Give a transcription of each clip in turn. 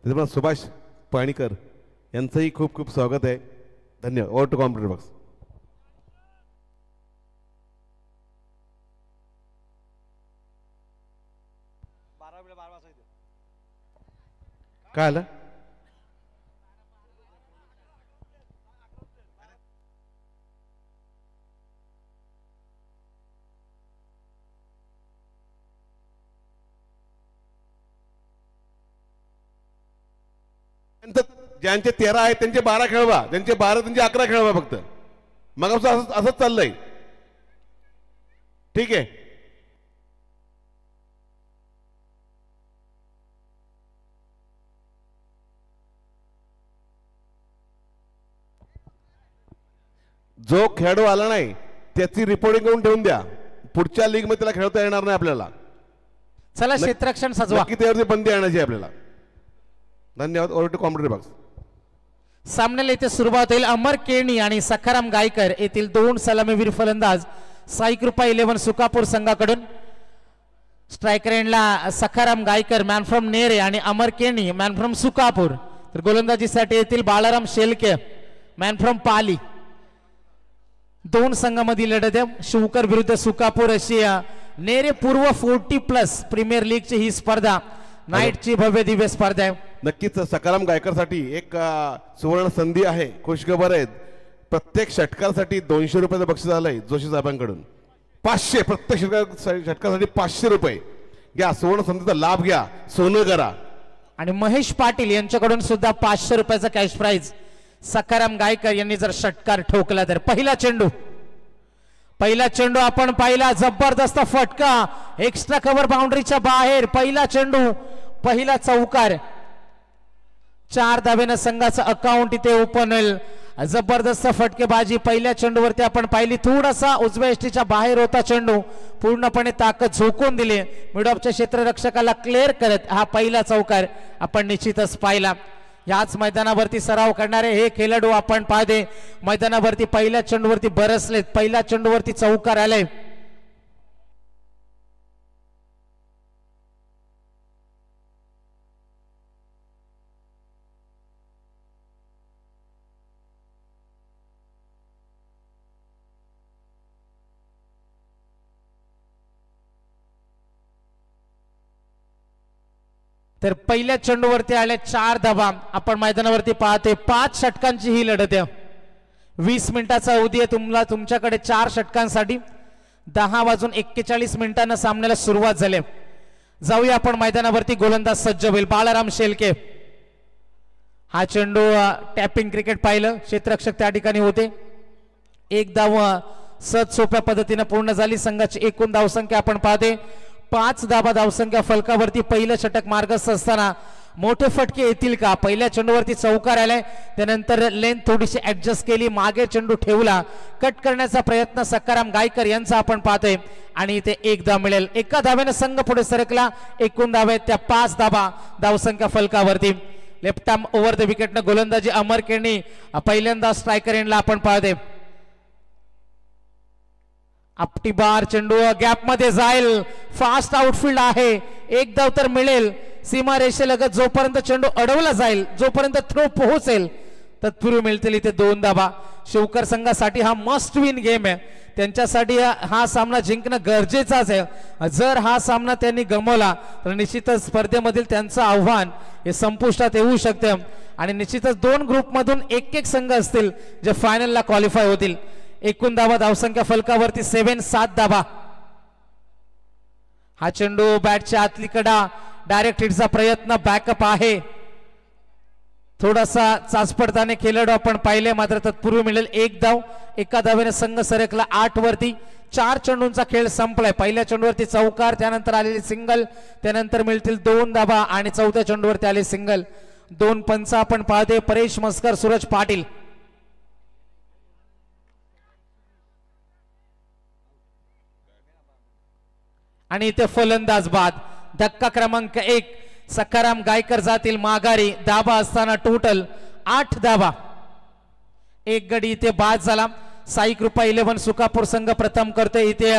त्याचप्रमाणे सुभाष पाणीकर यांचंही खूप खूप स्वागत आहे. धन्यवाद. Over to computer box. काय आलं? ज्यांचे 13 आहेत त्यांचे 12 खेळवा, त्यांचे 12 त्यांचे 11 खेळवा फक्त. मग असंच चाललंय. ठीक आहे. जो खेळाडू आला नाही त्याची रिपोर्टिंग करून ठेवून द्या. पुढच्या लीग मध्ये त्याला खेळता येणार नाही आपल्याला. चला क्षेत्ररक्षण सजवा. त्यावरती बंदी आणायची आपल्याला. धन्यवाद. Over to computer box. सामन्याला इथे सुरुवात होईल. अमर केणी आणि सखाराम गायकर येथील 2 सलामीवीर फलंदाज. साई कृपा 11 सुकापूर संघाकडून. स्ट्रायकर एंडला सखाराम गायकर मॅन फ्रॉम नेरे आणि अमर केणी मॅन फ्रॉम सुकापूर. तर गोलंदाजीसाठी येथील बाळाराम शेलके मॅन फ्रॉम पाली. 2 संघांमधील लढत आहे. शिवकर विरुद्ध सुकापूर अशी नेरे पूर्व 40+ प्रीमियर लीगची ही स्पर्धा. नाईटची भव्य दिव्य स्पर्धा आहे. नक्कीच सकाराम गायकरसाठी एक सुवर्ण संधी आहे. खुशखबर आहेत. प्रत्येक षटकासाठी 200 रुपयाचं बक्षीस आलंय जोशी साहेबांकडून. 500 प्रत्येक षटकासाठी 500 रुपये घ्या. सुवर्ण संधीचा लाभ घ्या. सोनं करा. आणि महेश पाटील यांच्याकडून सुद्धा 500 रुपयाचा कॅश प्राइज. सकाराम गायकर यांनी जर षटकार ठोकला तर. पहिला चेंडू आपण पाहिला. जबरदस्त फटका एक्स्ट्रा कव्हर बाउंड्रीच्या बाहेर. पहिला चेंडू, पहिला चौकार. 4 धावेनं संघाचं अकाउंट इथे ओपन होईल. जबरदस्त फटकेबाजी पहिल्या चेंडूवरती आपण पाहिली. थोडासा उजव्या एष्टीच्या बाहेर होता चेंडू. पूर्णपणे ताकद झोकून दिली. मिड ऑफच्या क्षेत्ररक्षकाला क्लिअर करत हा पहिला चौकार आपण निश्चितच पाहिला. याच मैदानावरती सराव करणारे हे खेळाडू आपण पाहते मैदानावरती पहिल्या चेंडूवरती बरसलेत. पहिल्या चेंडूवरती चौकार आले. तर पहिल्या चेंडूवरती आले 4 धावा. आपण मैदानावरती पाहते 5 षटकांची ही लढत आहे. 20 मिनिटाचा अवधी आहे तुम्हाला. तुमच्याकडे 4 षटकांसाठी 10:41 सामन्याला सुरुवात झाली. जाऊया आपण मैदानावरती. गोलंदाज सज्ज होईल बाळाराम शेलके. हा चेंडू टॅपिंग क्रिकेट पाहिलं. क्षेत्ररक्षक त्या ठिकाणी होते. 1 धाव सहज सोप्या पद्धतीने पूर्ण झाली. संघाची एकूण धावसंख्या आपण पाहते 5 धावा धावसंख्या फलकावरती. पहिलं षटक मार्गस्थ असताना मोठे फटके येतील का? पहिल्या चेंडूवरती चौकार आलाय. त्यानंतर लेंथ थोडीशी ऍडजस्ट केली. मागे चेंडू ठेवला. कट करण्याचा प्रयत्न सकाराम गायकर यांचा आपण पाहतोय आणि इथे 1 धाव मिळेल. 1 धावेनं संघ पुढे सरकला. एकूण धावा आहेत त्या 5 धावा धावसंख्या फलकावरती. लेफ्ट आर्म ओव्हर द विकेटनं गोलंदाजी अमर केणी. पहिल्यांदा स्ट्रायकर एंडला आपण पाहतोय. आपटी बार चेंडू गॅप मध्ये जाईल. फास्ट आउटफील्ड आहे. 1 धाव तर मिळेल. सीमा रेषेलगत जोपर्यंत चेंडू अडवला जाईल, जोपर्यंत थ्रो पोहोचेल तत्पूर्वी मिळतील इथे 2 धावा. शिवकर संघासाठी हा मस्ट विन गेम आहे. त्यांच्यासाठी हा सामना जिंकणं गरजेचाच आहे. जर हा सामना त्यांनी गमावला तर निश्चितच स्पर्धेमधील त्यांचं आव्हान हे संपुष्टात येऊ शकते. आणि निश्चितच 2 ग्रुपमधून एक संघ असतील जे फायनलला क्वालिफाय होतील. एकूण धावा धावसंख्या फलकावरती 7 धावा. हा चेंडू बॅटच्या आतली कडा डायरेक्ट हिटचा प्रयत्न. बॅकअप आहे. थोडासा चाचपडताने खेळाडू आपण पाहिले. मात्र तत्पूर्वी मिळेल 1 धाव. 1 धावेने संघ सरकला 8 वरती. 4 चेंडूंचा खेळ संपलाय. पहिल्या चेंडूवरती चौकार, त्यानंतर आलेली सिंगल, त्यानंतर मिळतील 2 धावा आणि चौथ्या चेंडूवरती आले सिंगल. 2 पंच आपण पाहते. परेश मस्कर, सूरज पाटील. आणि इथे फलंदाज बाद. धक्का क्रमांक 1 सकाराम गायकर जातील माघारी. धावा असताना टोटल 8 धावा. 1 गडी इथे बाद झाला. साई कृपा 11 सुकापूर संघ प्रथम करतोय इथे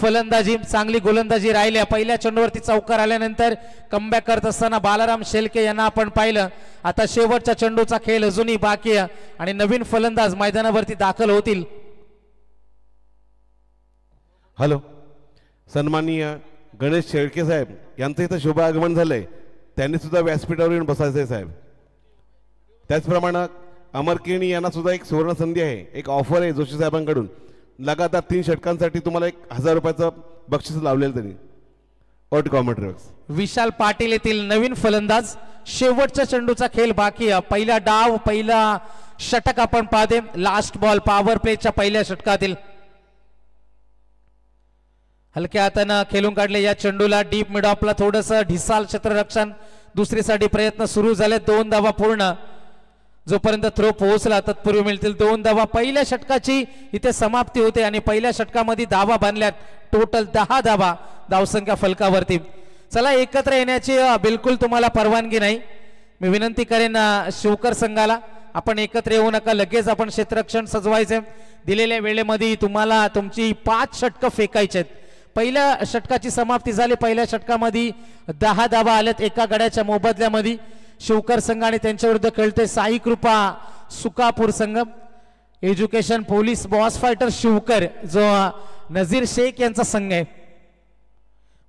फलंदाजी चांगली गोलंदाजी राहिल्या पहिल्या चेंडूवरती चौकार आल्यानंतर कमबॅक करत असताना बालाराम शेलके यांना आपण पाहिलं आता शेवटच्या चेंडूचा खेळ अजूनही बाकी आहे आणि नवीन फलंदाज मैदानावरती दाखल होतील हॅलो सन्माननीय गणेश शेळके साहेब यांचं इथं शुभ आगमन झालंय त्यांनी सुद्धा व्यासपीठावर येऊन बसायचं आहे साहेब त्याचप्रमाणे अमर केणी यांना सुद्धा एक सुवर्ण संधी आहे एक ऑफर आहे जोशी साहेबांकडून लगातार 3 षटकांसाठी तुम्हाला 1000 रुपयाचं बक्षीस लावलेलं त्यांनी ऑट कॉमेंट्री विशाल पाटील येथील नवीन फलंदाज शेवटच्या चेंडूचा खेळ बाकी आहे पहिला डाव पहिला षटक आपण पाहते लास्ट बॉल पॉवर प्लेच्या पहिल्या षटकातील हलक्या हाताने खेळून काढले या चेंडूला डीप मिड ऑफला थोडस ढिसाल क्षेत्ररक्षण दुसरीसाठी प्रयत्न सुरू झाले 2 धावा पूर्ण जोपर्यंत थ्रो पोहोचला तत्पूर्वी मिळतील 2 धावा पहिल्या षटकाची इथे समाप्ती होते आणि पहिल्या षटकामध्ये धावा बांधल्यात टोटल 10 धावा धावसंख्या फलकावरती चला एकत्र येण्याची बिलकुल तुम्हाला परवानगी नाही मी विनंती करेन शिवकर संघाला आपण एकत्र येऊ नका लगेच आपण क्षेत्ररक्षण सजवायचे दिलेल्या वेळेमध्ये तुम्हाला तुमची 5 षटकं फेकायचे आहेत पहिल्या षटकाची समाप्ती झाली पहिल्या षटकामध्ये 10 धावा आल्यात एका गड्याच्या मोबदल्यामध्ये शिवकर संघ आणि त्यांच्या विरुद्ध खेळते साई कृपा सुकापूर संघ education police boss fighter Shivkar जो नजीर शेख यांचा संघ आहे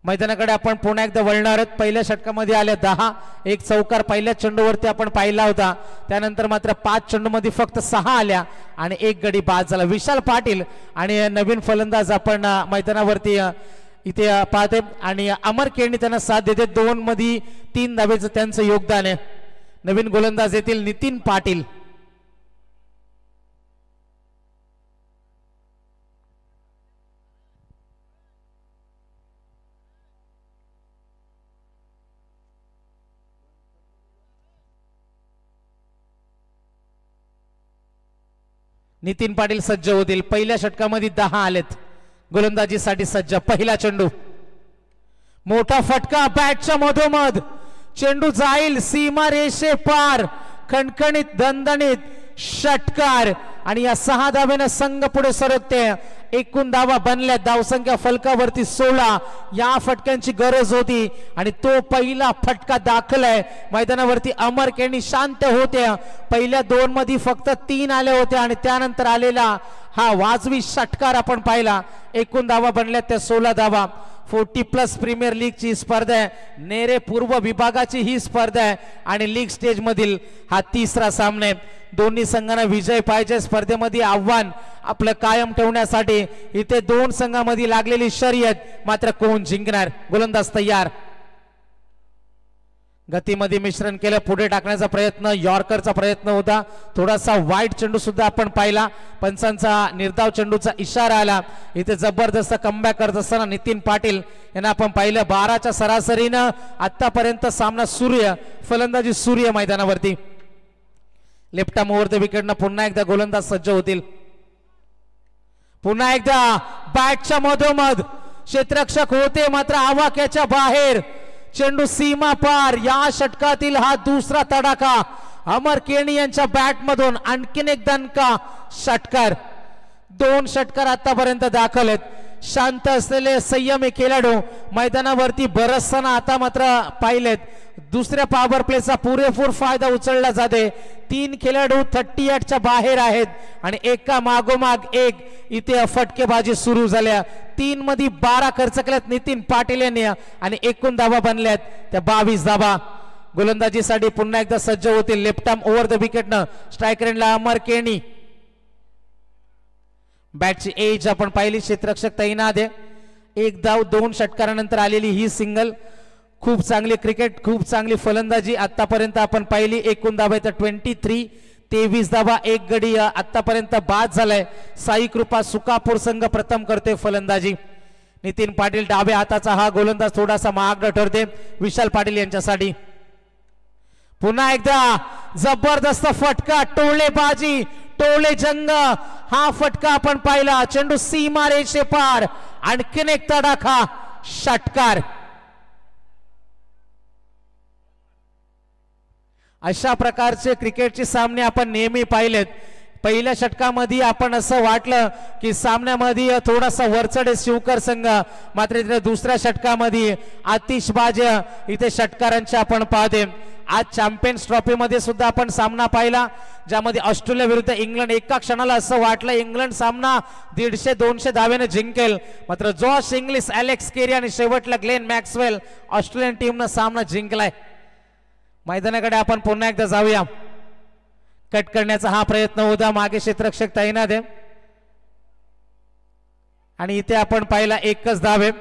मैदानाकडे आपण पुन्हा एकदा वळणार आहोत पहिल्या षटकामध्ये आल्या 10 एक चौकार पहिल्या चेंडूवरती आपण पाहिला होता त्यानंतर मात्र 5 चेंडूमध्ये फक्त 6 आल्या आणि एक गडी बाद झाला विशाल पाटील आणि नवीन फलंदाज आपण मैदानावरती इथे पाहते आणि अमर केणी त्यांना साथ देते 2 मध्ये 3 धावेचं त्यांचं योगदान आहे नवीन गोलंदाज येथील नितीन पाटील नितीन पाटील सज्ज होतील पहिल्या षटकामध्ये 10 आलेत गोलंदाजीसाठी सज्ज पहिला चेंडू मोठा फटका बॅटच्या मधोमध चेंडू जाईल सीमा रेषे पार खणखणीत दणदणीत षटकार आणि या 6 धावेने संघ पुढे सरकते एकूण धावा बनल्या धावसंख्या फलकावरती 16 या फटक्यांची गरज होती आणि तो पहिला फटका दाखल आहे मैदानावरती अमर केणी शांत होते पहिल्या 2 मध्ये फक्त 3 आले होते आणि त्यानंतर आलेला हा वाजवी षटकार आपण पाहिला एकूण धावा बनल्या त्या 16 धावा 40+ प्रीमियर लीग ची स्पर्धा आहे नेरे पूर्व विभागाची ही स्पर्धा आहे आणि लीग स्टेज मधील हा 3रा सामना आहे दोन्ही संघांना विजय पाहिजे स्पर्धेमध्ये आव्हान आपलं कायम ठेवण्यासाठी इथे 2 संघांमध्ये लागलेली शर्यत मात्र कोण जिंकणार गोलंदाज तयार गतीमध्ये मिश्रण केलं पुढे टाकण्याचा प्रयत्न यॉर्करचा प्रयत्न होता थोडासा वाईट चेंडू सुद्धा आपण पाहिला पंचांचा निर्धाव चेंडूचा इशारा आला इथे जबरदस्त कमबॅक करत असताना नितीन पाटील यांना आपण पाहिलं 12च्या सरासरीनं आतापर्यंत सामना सूर्य फलंदाजी सूर्य मैदानावरती लेफ्ट आर्म ओव्हर द विकेटनं पुन्हा एकदा गोलंदाज सज्ज होतील पुन्हा एकदा बॅटच्या मधोमध क्षेत्ररक्षक होते मात्र आवाक्याच्या बाहेर चेंडू सीमा पार या षटकातील हा 2रा तडाखा अमर केणी यांच्या बॅट मधून आणखीन एक दणका षटकार 2 षटकार आतापर्यंत दाखल आहेत शांत असलेले संयमी खेळाडू मैदानावरती बरसताना आता मात्र पाहिलेत दुसऱ्या पॉवर प्लेचा पुरेपूर फायदा उचलला जाते 3 खेळाडू 38च्या बाहेर आहेत आणि एका मागोमाग एक इथे फटकेबाजी सुरू झाल्या 3 मध्ये 12 खर्च केल्यात नितीन पाटील यांनी आणि एकूण धावा बनल्यात त्या 22 धावा गोलंदाजीसाठी पुन्हा एकदा सज्ज होतील लेफ्ट आर्म ओव्हर द विकेटनं स्ट्रायकर एंडला अमर केणी बॅटची एज आपण पाहिली क्षेत्ररक्षक तैनात आहे 1 धाव 2 षटकारानंतर आलेली ही सिंगल खूप चांगली क्रिकेट खूप चांगली फलंदाजी आतापर्यंत आपण पाहिली एकूण धावा 23 23 धावा एक गडी आतापर्यंत बाद झालाय साई कृपा सुकापूर संघ प्रथम करते फलंदाजी नितीन पाटील डाव्या हाताचा हा गोलंदाज थोडासा महाग ठरते विशाल पाटील यांच्यासाठी पुन्हा एकदा जबरदस्त फटका टोळेबाजी टोळे जंग हा फटका आपण पाहिला चेंडू सीमा रेषे पार आणखीन एक तडाखा षटकार अशा प्रकारचे क्रिकेटचे सामने आपण नेहमी पाहिलेत पहिल्या षटकामध्ये आपण असं वाटलं की सामन्यामध्ये थोडासा वरचढ शिवकर संघ, मात्र इथे दुसऱ्या षटकामध्ये आतिषबाज इथे षटकारांचे आपण पाहते. आज चॅम्पियन्स ट्रॉफी मध्ये सुद्धा आपण सामना पाहिला ज्यामध्ये ऑस्ट्रेलिया विरुद्ध इंग्लंड. एका क्षणाला असं वाटलं इंग्लंड सामना 150-200 धावेने जिंकेल, मात्र जॉश इंग्लिश, अलेक्स केरी आणि शेवटला ग्लेन मॅक्सवेल ऑस्ट्रेलियन टीमनं सामना जिंकलाय. मैदानाकडे आपण पुन्हा एकदा जाऊया. कट करण्याचा हा प्रयत्न होता, मागे क्षेत्ररक्षक तैनात आहे आणि इथे आपण पाहिला एकच धाव आहे.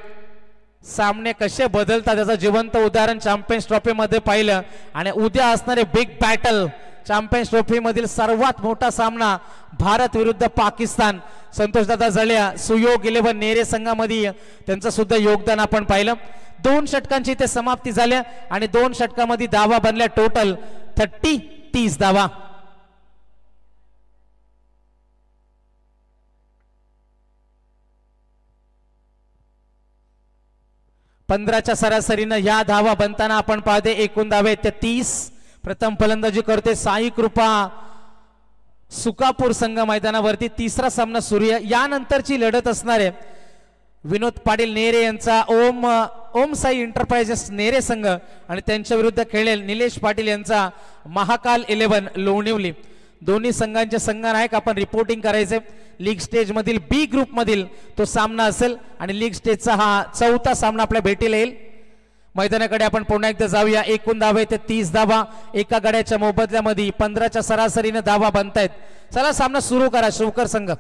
सामने कसे बदलतात त्याचं जिवंत उदाहरण चॅम्पियन्स ट्रॉफी मध्ये पाहिलं. आणि उद्या असणारे बिग बॅटल चॅम्पियन्स ट्रॉफी मधील सर्वात मोठा सामना भारत विरुद्ध पाकिस्तान. संतोषदादा जळ्या, सुयोग 11 नेरे संघामध्ये त्यांचं सुद्धा योगदान आपण पाहिलं. 2 षटकांची इथे समाप्ती झाल्या आणि 2 षटकामध्ये धावा बनल्या टोटल 30 धावा. 15च्या सरासरीनं या धावा बनताना आपण पाहते. एकूण धावे त्या 30. प्रथम फलंदाजी करते साई कृपा सुकापूर संघ मैदानावरती. तिसरा सामना सुरू आहे. यानंतरची लढत असणार आहे विनोद पाटील नेरे यांचा ओम साई एंटरप्राइजेस नेरे संघ आणि त्यांच्या विरुद्ध खेळेल निलेश पाटील यांचा महाकाल 11 लोणिवली. दोन्ही संघांचे संघनायक आपण रिपोर्टिंग करायचे. लीग स्टेज मधील बी ग्रुप मधील तो सामना असेल आणि लीग स्टेजचा हा 4था सामना आपल्या भेटीला येईल. मैदानाकडे आपण पुन्हा एकदा जाऊया. एकूण धावे ते 30 धावा. एका गड्याच्या मोबदल्यामध्ये 15च्या सरासरीने धावा बनतायत. चला सामना सुरू करा शिवकर संघ.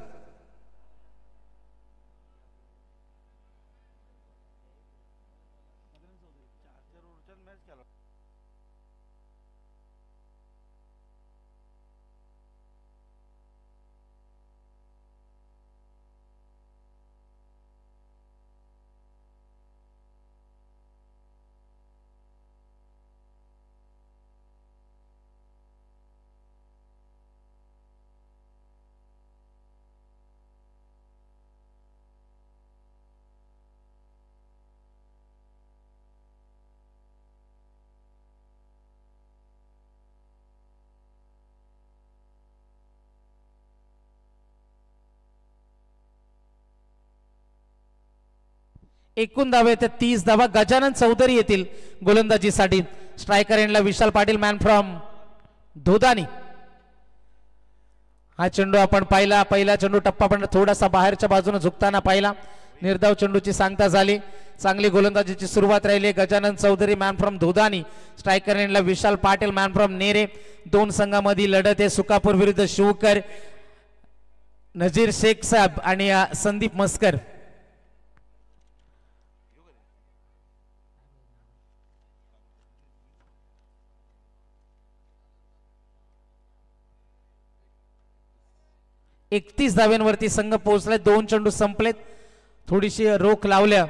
एकूण धावे ते 30 धावा. गजानन चौधरी येतील गोलंदाजीसाठी. स्ट्रायकर एंडला विशाल पाटील, मॅन फ्रॉम धोदानी. हा चेंडू आपण पाहिला. पहिला चेंडू टप्पा पण थोडासा बाहेरच्या बाजूने झुकताना पाहिला. निर्धाव चेंडूची सांगता झाली. चांगली गोलंदाजीची सुरुवात राहिली. Gajanan Chaudhari man from Dhodani, striker एंडला विशाल पाटील मॅन फ्रॉम नेरे. 2 संघांमध्ये लढत आहे. सुकापूर विरुद्ध शिवकर, नजीर शेख साहेब आणि संदीप मस्कर. एकतीस धाव्यांवरती संघ पोहोचले. 2 चेंडू संपलेत. थोडीशी रोख लावल्या.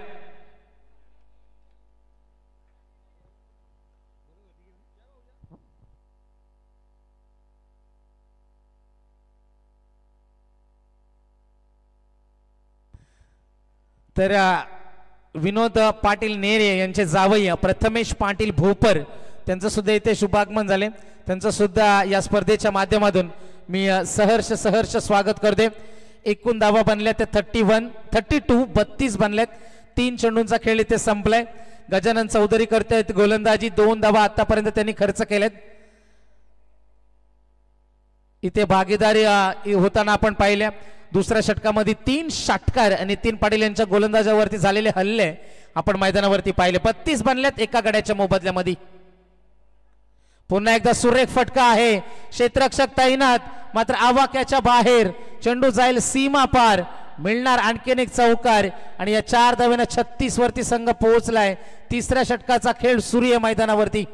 तर विनोद पाटील नेरे यांचे जावई प्रथमेश पाटील भोपर त्यांचं सुद्धा इथे शुभागमन झाले. त्यांचं सुद्धा या स्पर्धेच्या माध्यमातून मी सहर्ष स्वागत करते. एकूण धावा बनल्या त्या 32 32 बनल्यात. 3 चेंडूंचा खेळ इथे संपलाय. गजानन चौधरी करतायत गोलंदाजी. 2 धावा आतापर्यंत त्यांनी खर्च केल्यात. इथे भागीदारी होताना आपण पाहिल्या. दुसऱ्या षटकामध्ये 3 षटकार आणि 3 पाटील यांच्या गोलंदाजावरती झालेले हल्ले आपण मैदानावरती पाहिले. 32 बनल्यात एका गड्याच्या मोबदल्यामध्ये. पुन्हा एकदा सुरेख फटका आहे. क्षेत्ररक्षक तैनात, मात्र आवाक्याच्या बाहेर. चेंडू जाईल सीमा पार. मिळणार आणखीन एक चौकार आणि या 4 धावेने 36 वरती संघ पोहोचलाय. तिसऱ्या षटकाचा खेळ सुरू आहे मैदानावरती.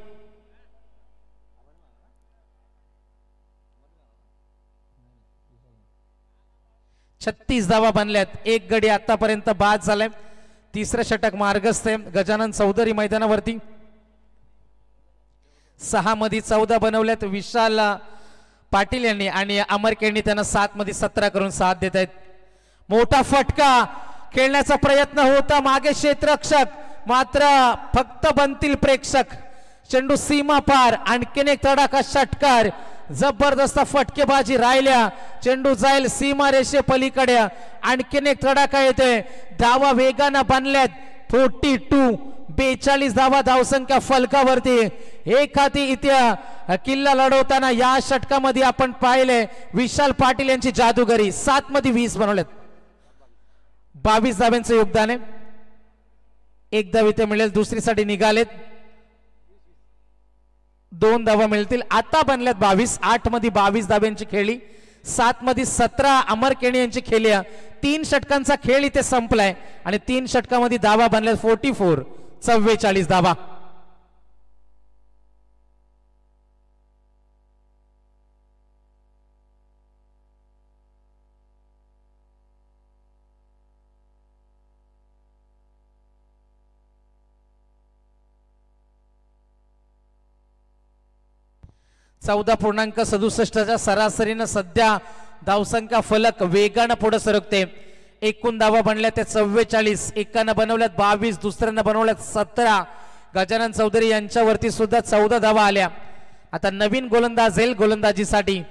छत्तीस धावा बनल्यात. एक गडी आतापर्यंत बाद झालाय. तिसरं षटक मार्गस्थ आहे. गजानन चौधरी मैदानावरती. 6 मध्ये 14 बनवल्यात विशाल पाटील यांनी आणि अमर केणी त्यांना 7 मध्ये 17 करून साथ देत आहेत. मोठा फटका खेळण्याचा प्रयत्न होता. मागे क्षेत्ररक्षक, मात्र फक्त बनतील प्रेक्षक. चेंडू सीमा पार. आणखीन एक तडाखा षटकार जबरदस्त फटकेबाजी राहिल्या. चेंडू जाईल सीमा रेषे पलीकडे. आणखीन एक तडाखा येतोय. धावा वेगानं बनल्यात. 42 42 धावा धावसंख्या फलकावरती. एखादी इथे किल्ला लढवताना या षटकामध्ये आपण पाहिले विशाल पाटील यांची जादूगरी. 7 मध्ये 20 बनवलेत. 22 धाव्यांचं योगदान आहे. एक धाव इथे मिळेल. दुसरीसाठी निघालेत. 2 धावा मिळतील. आता बनल्यात 22. 8 मध्ये 22 धाव्यांची खेळी. 7 मध्ये 17 अमर केणी यांची खेळी. 3 षटकांचा खेळ इथे संपलाय आणि 3 षटकामध्ये धावा बनल्यात 44 44 धावा. .67 सरासरीनं सध्या धावसंख्या फलक वेगानं पुढे सरकते. एकूण धावा बनल्या त्या 44. एकानं बनवल्यात 22. दुसऱ्यानं बनवल्यात 17. गजानन चौधरी यांच्यावरती सुद्धा 14 धावा आल्या. आता नवीन गोलंदाज येईल गोलंदाजीसाठी.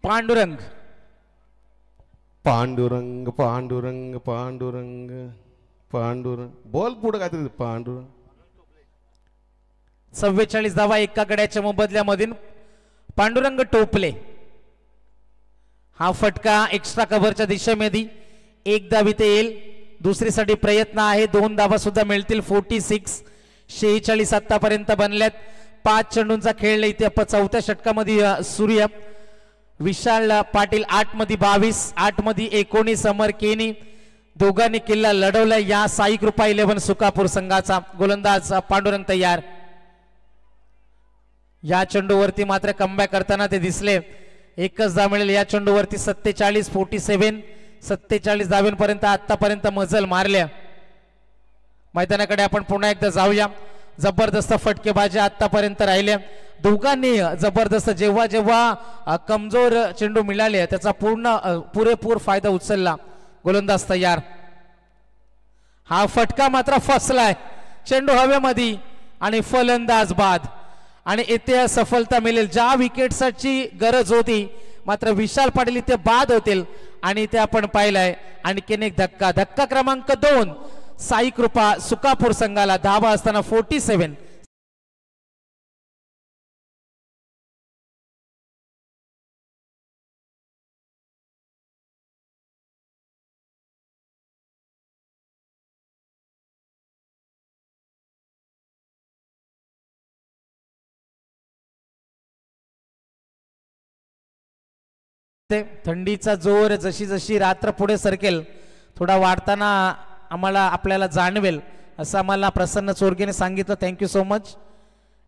पांडुरंग पांडुरंग पांडुरंग पांडुरंग पांडुरंग बॉल पुढे काहीतरी पांडुरंग. 44 धावा एका गड्याच्या मोबदल्यामधून पांडुरंग टोपले. हा फटका एक्स्ट्रा कव्हरच्या दिशेमध्ये. 1 धाव इथे येईल. दुसरीसाठी प्रयत्न आहे. 2 धावा सुद्धा मिळतील. 46 46 आतापर्यंत बनल्यात. 5 चेंडूंचा खेळ इथे 4थ्या षटकामध्ये सूर्य. विशाल पाटील 8 मध्ये 22. 8 मध्ये 19 अमर केनी. दोघांनी किल्ला लढवला या साई कृपा 11 सुकापूर संघाचा. गोलंदाज पांडुरंग तयार. या चेंडूवरती मात्र कमबॅक करताना ते दिसले. एकच धाव मिळेल या चेंडूवरती. 47 47 47 धावांपर्यंत आतापर्यंत मजल मारल्या. मैदानाकडे आपण पुन्हा एकदा जाऊया. जबरदस्त फटकेबाजी आतापर्यंत राहिल्या. दोघांनी जबरदस्त जेव्हा जेव्हा कमजोर चेंडू मिळाले त्याचा पुरेपूर फायदा उचलला. गोलंदाज तयार. हा फटका मात्र फसलाय. चेंडू हवेमध्ये आणि फलंदाज बाद. आणि इथे सफलता मिळेल. ज्या विकेटसाठी गरज होती मात्र विशाल पाटील इथे बाद होतील. आणि इथे आपण पाहिलंय आणखीन एक धक्का. धक्का क्रमांक 2 साई कृपा सुकापूर संघाला. धावा असताना 47. थंडीचा जोर जशी जशी रात्र पुढे सरकेल थोडा वाढताना आम्हाला आपल्याला जाणवेल असं आम्हाला प्रसन्न चोरगेने सांगितलं. Thank you so much.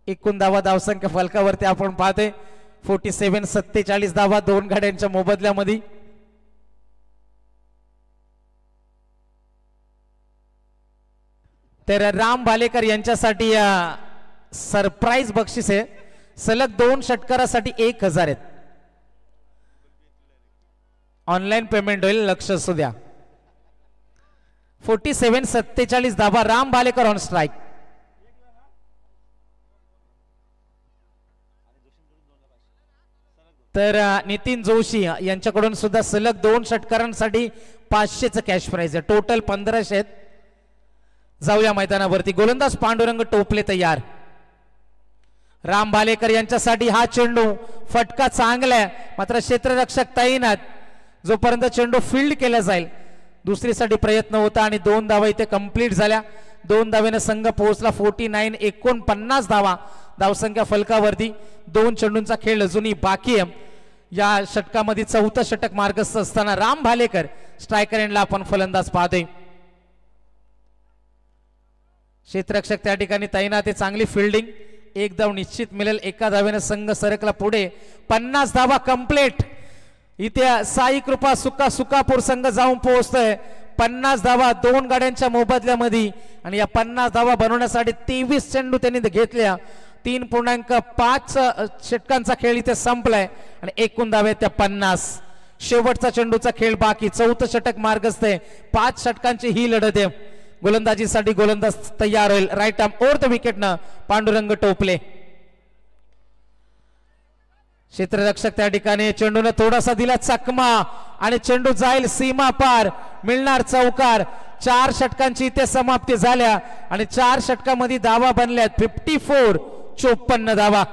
एकूण धावा धावसंख्या फलकावरती आपण पाहते 47 47 धावा 2 गाड्यांच्या मोबदल्यामध्ये. तर राम भालेकर यांच्यासाठी सरप्राईज बक्षीस आहे. सलग 2 षटकारासाठी 1000 आहेत. ऑनलाइन पेमेंट होईल. लक्ष असू द्या. 47 47 धावा राम भालेकर ऑन स्ट्राइक. तर नितीन जोशी यांच्याकडून सुद्धा सलग 2 षटकारांसाठी 500चं कॅश प्राइज आहे. टोटल 1500 आहेत. जाऊया मैदानावरती. गोलंदाज पांडुरंग टोपले तयार. राम भालेकर यांच्यासाठी हा चेंडू. फटका चांगला आहे मात्र क्षेत्ररक्षक तैनात. जोपर्यंत चेंडू फील्ड केला जाईल दुसरीसाठी प्रयत्न होता आणि 2 धावा इथे कंप्लीट झाल्या. 2 धावेने संघ पोहोचला 49 49 धावा धावसंख्या फलकावरती. 2 चेंडूंचा खेळ अजूनही बाकी आहे. या षटकामध्ये चौथं षटक मार्गस्थ असताना राम भालेकर स्ट्रायकर एंडला आपण फलंदाज पाहतोय. क्षेत्ररक्षक त्या ठिकाणी तैनात आहे. चांगली फिल्डिंग. एक धाव निश्चित मिळेल. एका धावेने संघ सरकला पुढे. 50 धावा कंप्लीट. इथे साई कृपा सुकापूर संघ जाऊन पोहोचतोय. 50 धावा 2 गाड्यांच्या मोबदल्यामध्ये आणि या 50 धावा बनवण्यासाठी 23 चेंडू त्यांनी घेतल्या. 3.5 षटकांचा खेळ इथे संपलाय आणि एकूण धावे त्या 50. शेवटचा चेंडूचा खेळ बाकी. चौथं षटक मार्गस्थ आहे. 5 षटकांची ही लढत आहे. गोलंदाजीसाठी गोलंदाज तयार होईल. राईट आर्म ओव्हर द विकेटनं पांडुरंग टोपले. क्षेत्ररक्षक त्या ठिकाणी चेंडूने थोडासा दिला चकमा आणि चेंडू जाईल सीमा पार. मिळणार चौकार. 4 षटकांची इथे समाप्ती झाल्या आणि 4 षटकामध्ये धावा बनल्यात 54 54 धावा.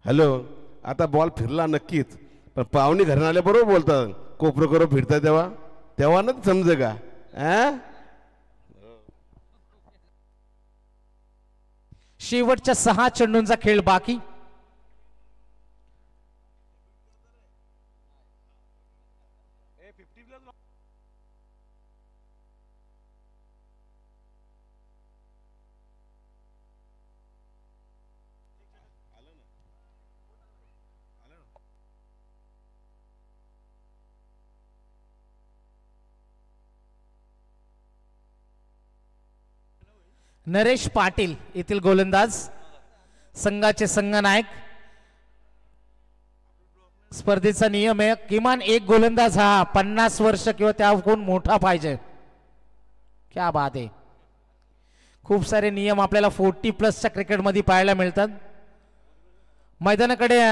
हॅलो, आता बॉल फिरला नक्कीच, पण पाहुणे घरात आल्याबरोबर बोलतात. कोपरं करून फिरतात तेव्हा तेव्हा ना समजे का? शेवटच्या 6 चेंडूंचा खेळ बाकी. नरेश पाटील येथील गोलंदाज संघाचे संघनायक. स्पर्धेचा नियम आहे किमान एक गोलंदाज हा 50 वर्ष किंवा त्याहून मोठा पाहिजे. क्या बात आहे. खूप सारे नियम आपल्याला 40+ क्रिकेटमध्ये पाहायला मिळतात. मैदानाकडे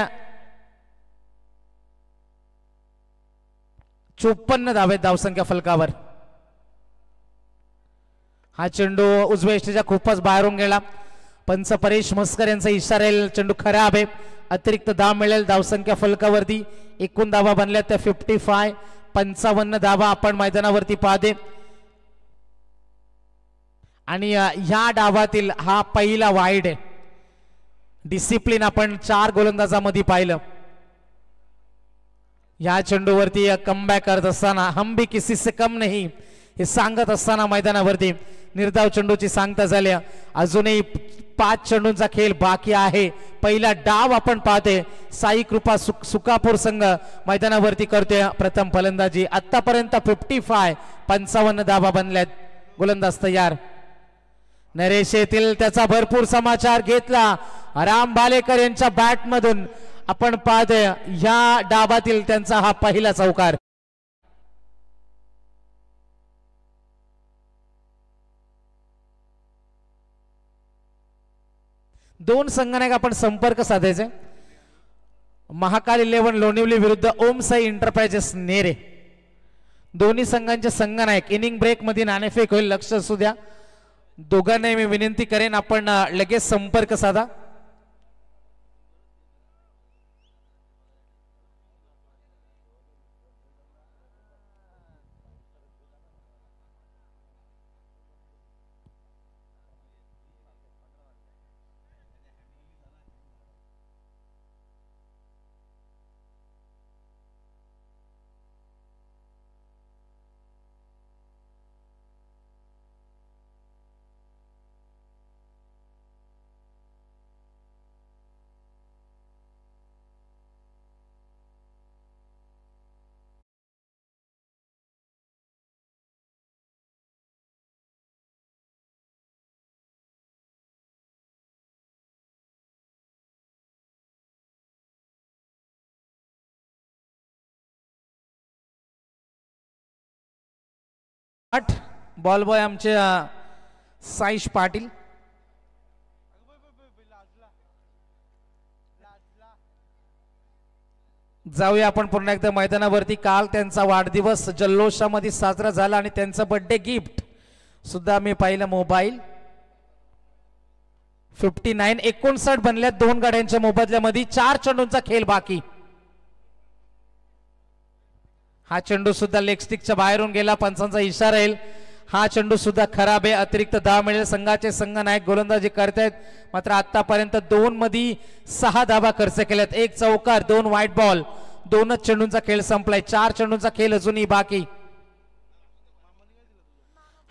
54 धावेत धावसंख्या फलकावर. हा चेंडू उजव्या यष्टीच्या खूपच बाहेरून गेला. पंच परेश मस्कर यांचा इशारा आहे. चेंडू खराब आहे. अतिरिक्त धाव मिळेल धावसंख्या फलकावरती. एकूण धावा बनल्या त्या 55. 55 धावा आपण मैदानावरती पाहते आणि ह्या डावातील हा पहिला वाईड आहे. डिसिप्लिन आपण 4 गोलंदाजामध्ये पाहिलं. या चेंडूवरती कमबॅक करत असताना हम भी किसी से कम नहीं हे सांगत असताना मैदानावरती निर्धाव चेंडूची सांगता झाल्या. अजूनही 5 चेंडूंचा खेळ बाकी आहे. पहिला डाव आपण पाहते. साई कृपा सुकापूर संघ मैदानावरती करतोय प्रथम फलंदाजी. आतापर्यंत 55 55 धावा बनल्यात. गोलंदाज तयार. नरेश येथील त्याचा भरपूर समाचार घेतला. राम भालेकर यांच्या बॅट मधून आपण पाहतोय या डावातील त्यांचा हा पहिला चौकार. दोन संघनायक आपण संपर्क साधायचे. महाकाल 11 लोणिवली विरुद्ध ओम साई एंटरप्राइजेस नेरे. दोन्ही संघांचे संघनायक. इनिंग ब्रेक मध्ये नाणेफेक होईल, लक्ष असू द्या. दोघांनाही मी विनंती करेन आपण लगेच संपर्क साधा. बॉल बॉय आमचे साईश पाटील. जाऊया आपण पुन्हा एकदा मैदानावरती. काल त्यांचा वाढदिवस जल्लोषामध्ये साजरा झाला आणि त्यांचं बर्थडे गिफ्ट सुद्धा मी पाहिलं. मोबाईल 59 59 बनल्यात दोन गाड्यांच्या मोबदल्यामध्ये. 4 चेंडूंचा खेळ बाकी. हा चेंडू सुद्धा लेग स्टिकच्या बाहेरून गेला. पंचांचा इशारा येईल. हा चेंडू सुद्धा खराब आहे. अतिरिक्त 10 मिळेल. संघाचे संघ नायक गोलंदाजी करतायत. मात्र आतापर्यंत 2 मध्ये 6 धाबा खर्च केल्यात. 1 चौकार, 2 व्हाईट बॉल. 2च चेंडूंचा खेळ संपलाय. 4 चेंडूंचा खेळ अजूनही बाकी.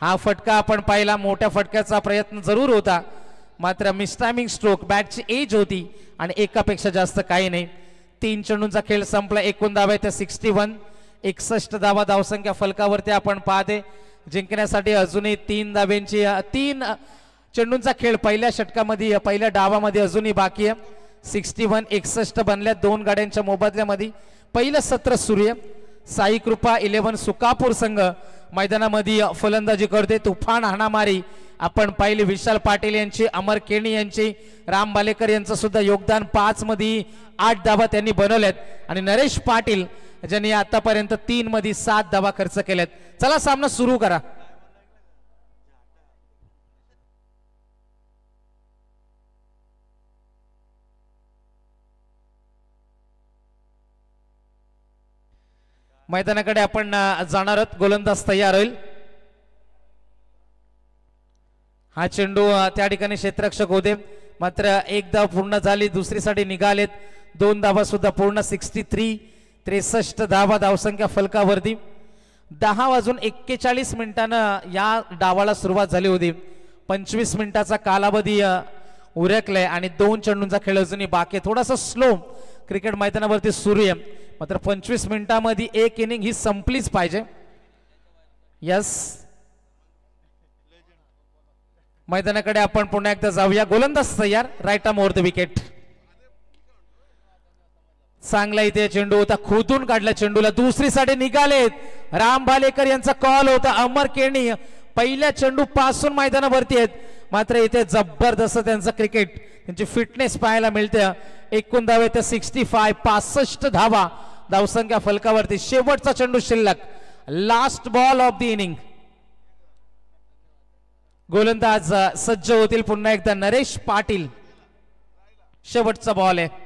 हा फटका आपण पाहिला. मोठ्या फटक्याचा प्रयत्न जरूर होता, मात्र मिसटायमिंग स्ट्रोक. बॅटची एज होती आणि एकापेक्षा जास्त काही नाही. 3 चेंडूंचा खेळ संपला. एकूण धावा त्या 61. 61 धावा धावसंख्या फलकावरती आपण पाहते. जिंकण्यासाठी अजूनही 3 धाब्यांची 3 चेंडूंचा खेळ पहिल्या षटकामध्ये पहिल्या डावामध्ये अजूनही बाकी आहे. 61 61 बनल्या 2 गाड्यांच्या मोबदल्यामध्ये. पहिलं सत्र सुरू आहे. साई कृपा 11 सुकापूर संघ मैदानामध्ये फलंदाजी करते. तुफान हाणामारी आपण पाहिली. विशाल पाटील यांची, अमर केणी यांची, राम बालेकर यांचं सुद्धा योगदान. 5 मध्ये 8 धाबा त्यांनी बनवल्यात आणि नरेश पाटील ज्यांनी आतापर्यंत 3 मध्ये 7 धाबा खर्च केल्यात. चला सामना सुरू करा. मैदानाकडे आपण जाणार आहोत. गोलंदाज तयार होईल. हा चेंडू त्या ठिकाणी क्षेत्ररक्षक होते, मात्र 1 धाव पूर्ण झाली. दुसरीसाठी निघालेत. 2 धावा सुद्धा पूर्ण. 63 63 धावा धावसंख्या फलकावरती. 10:41 मिनिटांनं या डावाला सुरुवात झाली होती. 25 मिनिटाचा कालावधी उरकलाय आणि 2 चेंडूंचा खेळ अजूनही बाकी. थोडासा स्लो क्रिकेट मैदानावरती सुरू आहे, मात्र 25 मिनिटांमध्ये 1 इनिंग ही संपलीच पाहिजे. यस, मैदानाकडे आपण पुन्हा एकदा जाऊया. गोलंदाज तयार. Right arm over the wicket. चांगला इथे चेंडू होता. खोदून काढला चेंडूला. दुसरीसाठी निघालेत. राम भालेकर यांचा कॉल होता. अमर केणी पहिल्या चेंडू पासून मैदानावरती आहेत, मात्र इथे जबरदस्त त्यांचं क्रिकेट, त्यांची फिटनेस पाहायला मिळते. एकूण धावे ते 65 65 धावा धावसंख्या फलकावरती. शेवटचा चेंडू शिल्लक. Last ball of the inning. गोलंदाज सज्ज होतील पुन्हा एकदा. नरेश पाटील. शेवटचा बॉल आहे.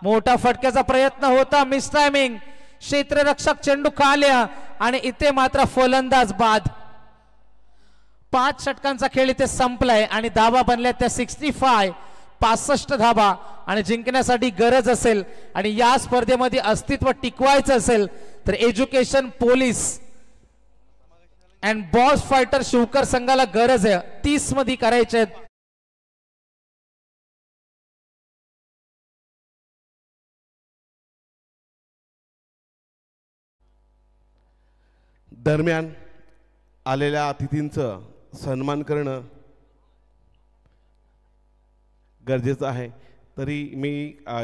मोठा फटक्याचा प्रयत्न होता. Miss timing. क्षेत्ररक्षक चेंडू खाल्या आणि इथे मात्र फलंदाज बाद. 5 षटकांचा खेळ इथे संपलाय आणि धावा बनल्या त्या 65 65 धावा. आणि जिंकण्यासाठी गरज असेल आणि या स्पर्धेमध्ये अस्तित्व टिकवायचं असेल तर education police and boss fighter Shivkar संघाला गरज आहे. 30 मध्ये करायचे आहेत. दरम्यान आलेल्या अतिथींचं सन्मान करणं गरजेचं आहे. तरी मी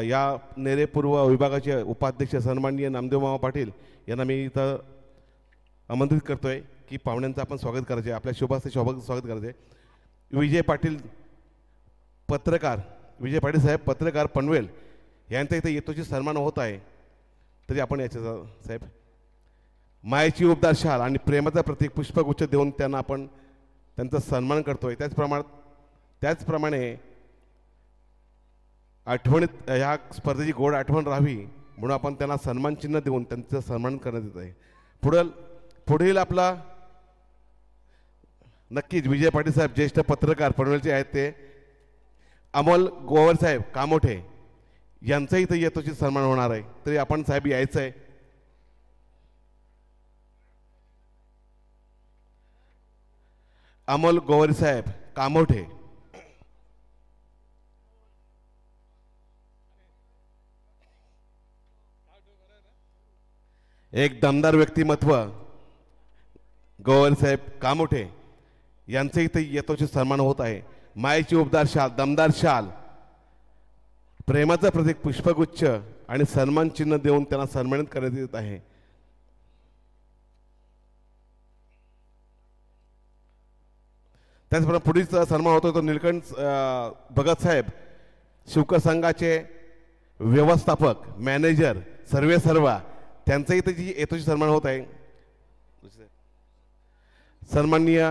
या नेरे पूर्व विभागाचे उपाध्यक्ष सन्माननीय नामदेव मामा पाटील यांना मी इथं आमंत्रित करतोय की पाहुण्यांचं आपण स्वागत करायचे, आपल्या शुभास्ते स्वागत करायचे. विजय पाटील पत्रकार, विजय पाटील साहेब पत्रकार पनवेल यांचा इथे येतोची सन्मान होत आहे. तरी आपण याच्या साहेब मायेची उबदार शाल आणि प्रेमाचा प्रतीक पुष्पगुच्छ देऊन त्यांना आपण त्यांचा सन्मान करतोय. त्याचप्रमाणे आठवणीत ह्या स्पर्धेची गोड आठवण राहावी म्हणून आपण त्यांना सन्मान चिन्ह देऊन त्यांचा सन्मान करण्यात येत आहे. पुढील आपला नक्कीच विजय पाटील साहेब ज्येष्ठ पत्रकार पनवेलचे आहेत, ते अमोल गोवर साहेब कामोठे यांचाही इथं येतोची सन्मान होणार आहे. तरी आपण साहेब यायचं आहे. अमोल गोवर साहेब कामोठे. एक दमदार व्यक्तिमत्व गोवर साहेब कामोठे यांचे इथे येतोचे सन्मान होत आहे. मायेची उबदार शाल, दमदार शाल, प्रेमाचं प्रतीक पुष्पगुच्छ आणि सन्मान चिन्ह देऊन त्यांना सन्मानित करण्यात येत आहे. त्याचप्रमाणे पुढील सन्मान होतो तो निलकंठ भगत साहेब शिवकर संघाचे व्यवस्थापक, मॅनेजर, सर्वे सर्वा त्यांचाही त्याची यथोचित सन्मान होत आहे. सन्माननीय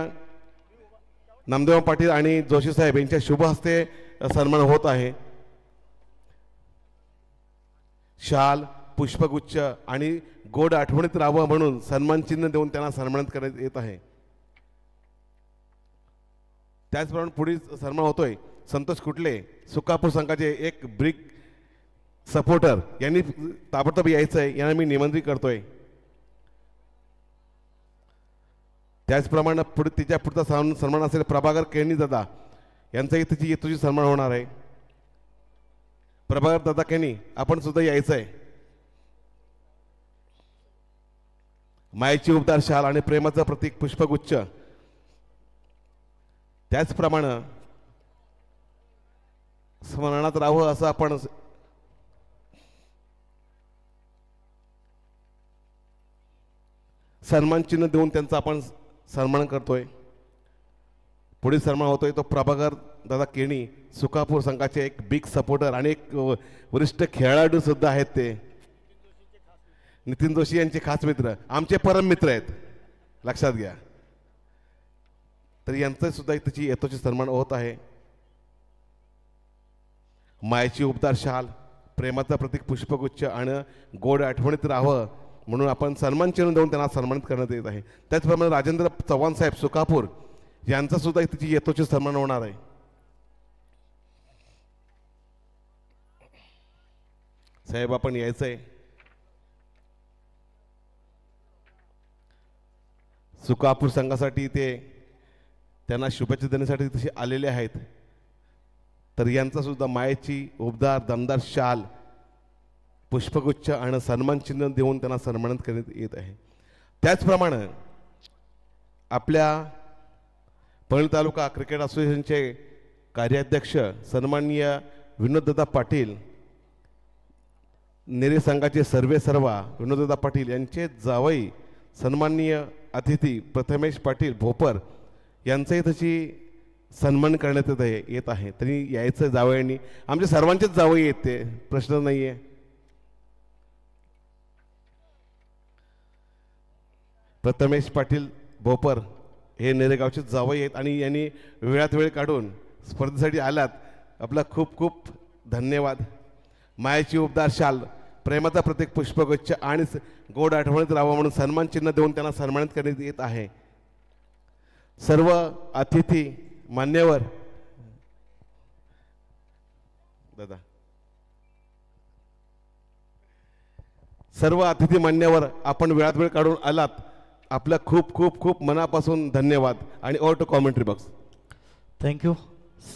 नामदेव पाटील आणि जोशी साहेब यांच्या शुभ हस्ते सन्मान होत आहे. शाल, पुष्पगुच्छ आणि गोड आठवणीत राहावं म्हणून सन्मान चिन्ह देऊन त्यांना सन्मानित करण्यात येत आहे. त्याचप्रमाणे पुढील सन्मान होतोय संतोष कुटले, सुकापूर संघाचे एक ब्रिक सपोर्टर यांनी ताबडतोब यायचं आहे, यांना मी निमंत्रित करतोय. त्याचप्रमाणे पुढे तिच्या पुढचा सन्मान असेल प्रभाकर केणी दादा यांचाही तिची तुझी सन्मान होणार आहे. प्रभाकर दादा केणी आपण सुद्धा यायचं आहे. मायेची उबदार शाल आणि प्रेमाचं प्रतीक पुष्पगुच्छ. त्याचप्रमाणे स्मरणात राहावं असं आपण सन्मान चिन्ह देऊन त्यांचा आपण सन्मान करतोय. पुढील सन्मान होतोय तो प्रभाकर दादा केणी, सुकापूर संघाचे एक बिग सपोर्टर आणि एक वरिष्ठ खेळाडू सुद्धा आहेत. ते नितीन जोशी यांचे खास मित्र, आमचे परम मित्र आहेत, लक्षात घ्या. तर यांचं सुद्धा त्याची यथोचित सन्मान होत आहे. मायेची उपदार शाल, प्रेमाचा प्रतीक पुष्पगुच्छ आणि गोड आठवणीत राहावं म्हणून आपण सन्मान चिन्ह देऊन त्यांना सन्मानित करण्यात येत आहे. त्याचप्रमाणे राजेंद्र चव्हाण साहेब सुकापूर यांचा सुद्धा त्याची यथोचित सन्मान होणार आहे. साहेब आपण यायचंय. सुकापूर संघासाठी ते त्यांना शुभेच्छा देण्यासाठी तसे आलेले आहेत. तर यांचा सुद्धा मायेची उबदार दमदार शाल, पुष्पगुच्छ आणि सन्मान चिन्ह देऊन त्यांना सन्मानित करण्यात येत आहे. त्याचप्रमाणे आपल्या परळी तालुका क्रिकेट असोसिएशनचे कार्याध्यक्ष सन्माननीय विनोददादा पाटील, नेरे संघाचे सर्वे सर्वा विनोददादा पाटील यांचे जावई सन्माननीय अतिथी प्रथमेश पाटील भोपर यांचंही तशी सन्मान करण्यात येत आहे. तरी यायचं जावयांनी, आमच्या सर्वांचेच जावई आहेत, ते प्रश्न नाही आहे. प्रथमेश पाटील भोपर हे नेरेगावचे जावई आहेत आणि यांनी वेळात वेळ काढून स्पर्धेसाठी आलात, आपला खूप खूप धन्यवाद. मायाची उबदार शाल, प्रेमाचा प्रतीक पुष्पगुच्छ आणि गोड आठवणीत राहावं म्हणून सन्मान चिन्ह देऊन त्यांना सन्मानित करण्यात येत आहे. सर्व अतिथी मान्यवर दादा, सर्व अतिथी मान्यवर आपण वेळात वेळ काढून आलात, आपलं खूप खूप खूप मनापासून धन्यवाद. आणि over to commentary box. Thank you.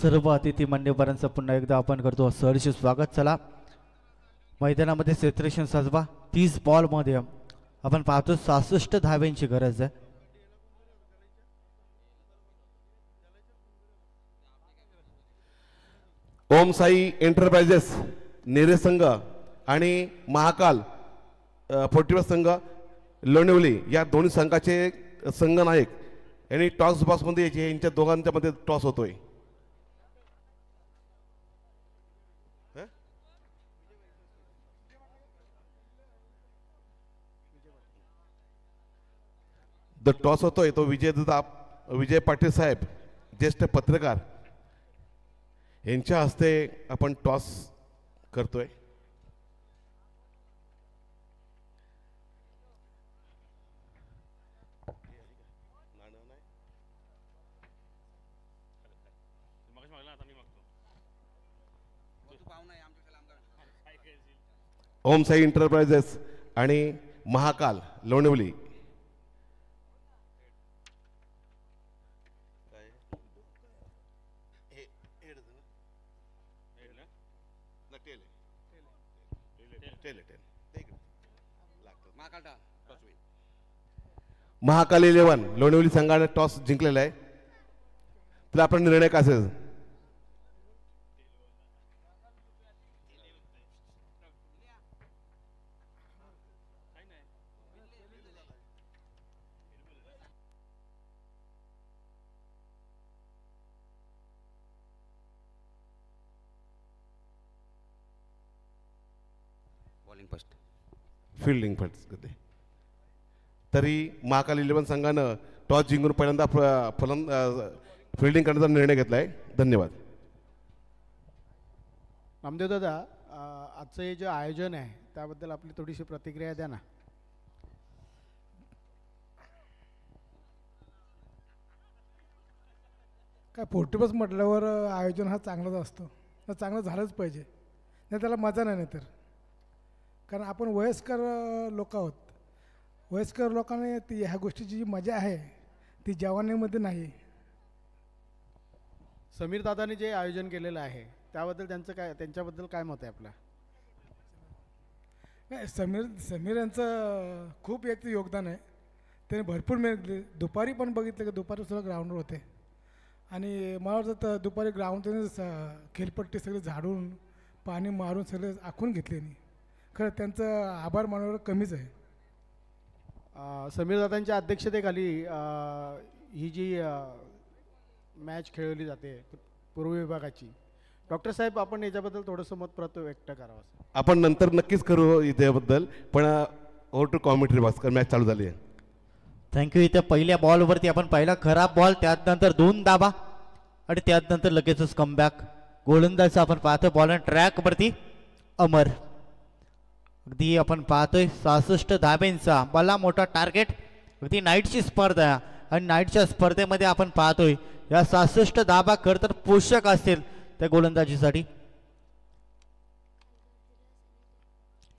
सर्व अतिथी मान्यवरांचं पुन्हा एकदा आपण करतो सहर्ष स्वागत. चला मैदानामध्ये सेलिब्रेशन साजवा. 30 बॉलमध्ये आपण पाहतो 66 धाव्यांची गरज आहे. ओम साई एंटरप्राइजेस नेरे संघ आणि महाकाल 41 संघ लोणिवली या दोन्ही संघाचे संघ नायक यांनी टॉस बॉक्समध्ये यायचे. यांच्या दोघांच्या मध्ये टॉस होतोय. टॉस होतोय तो विजय पाटील साहेब ज्येष्ठ पत्रकार यांच्या हस्ते आपण टॉस करतोय. ओम साई एंटरप्राइजेस आणि महाकाल लोणिवली महाकाल 11 लोणिवली संघाने टॉस जिंकलेला आहे. तर आपण निर्णय काय असेल? फिल्डिंग फर्स्ट करते. तरी महाकाल 11 संघानं टॉस जिंकून पहिल्यांदा फिल्डिंग करण्याचा निर्णय घेतला आहे. धन्यवाद. नामदेव दादा, आजचं हे जे आयोजन आहे त्याबद्दल आपली थोडीशी प्रतिक्रिया द्या ना. काय 40+ म्हटल्यावर आयोजन हा चांगलाच असतो, तर चांगलं झालंच पाहिजे, नाही त्याला मजा नाही तर. कारण आपण वयस्कर लोक आहोत. वयस्कर लोकांना ह्या गोष्टीची जी मजा आहे ती जवानीमध्ये नाही. समीर दादाने जे आयोजन केलेलं आहे त्याबद्दल त्यांच्याबद्दल काय मत आहे आपलं? नाही, समीर यांचं खूप एक योगदान आहे. त्याने भरपूर मेहनत केली. दुपारी पण बघितलं की दुपारी सुद्धा ग्राउंडवर होते आणि मला वाटतं दुपारी ग्राउंड त्याने खेळपट्टी सगळी झाडून पाणी मारून सगळे आखून घेतले. खरं त्यांचं आभार मानवर कमीच आहे. समीर दादांच्या अध्यक्षतेखाली ही जी मॅच खेळवली जाते पूर्व विभागाची, डॉक्टर साहेब आपण याच्याबद्दल थोडंसं मत व्यक्त करावं. आपण नंतर नक्कीच करू इथेबद्दल, पण over to commentary box match चालू झाली आहे. थँक्यू. इथे पहिल्या बॉलवरती आपण पाहिला खराब बॉल, त्यानंतर 2 धाबा आणि त्यानंतर लगेचच कमबॅक. गोलंदाज आपण पाहतोय बॉल ट्रॅकवरती अमर. अगदी आपण पाहतोय 66 धाब्यांचा भला मोठा टार्गेट. अगदी नाईटची स्पर्धा आहे आणि नाईटच्या स्पर्धेमध्ये आपण पाहतोय या 66 धाबा खरं तर पोषक असतील त्या गोलंदाजीसाठी.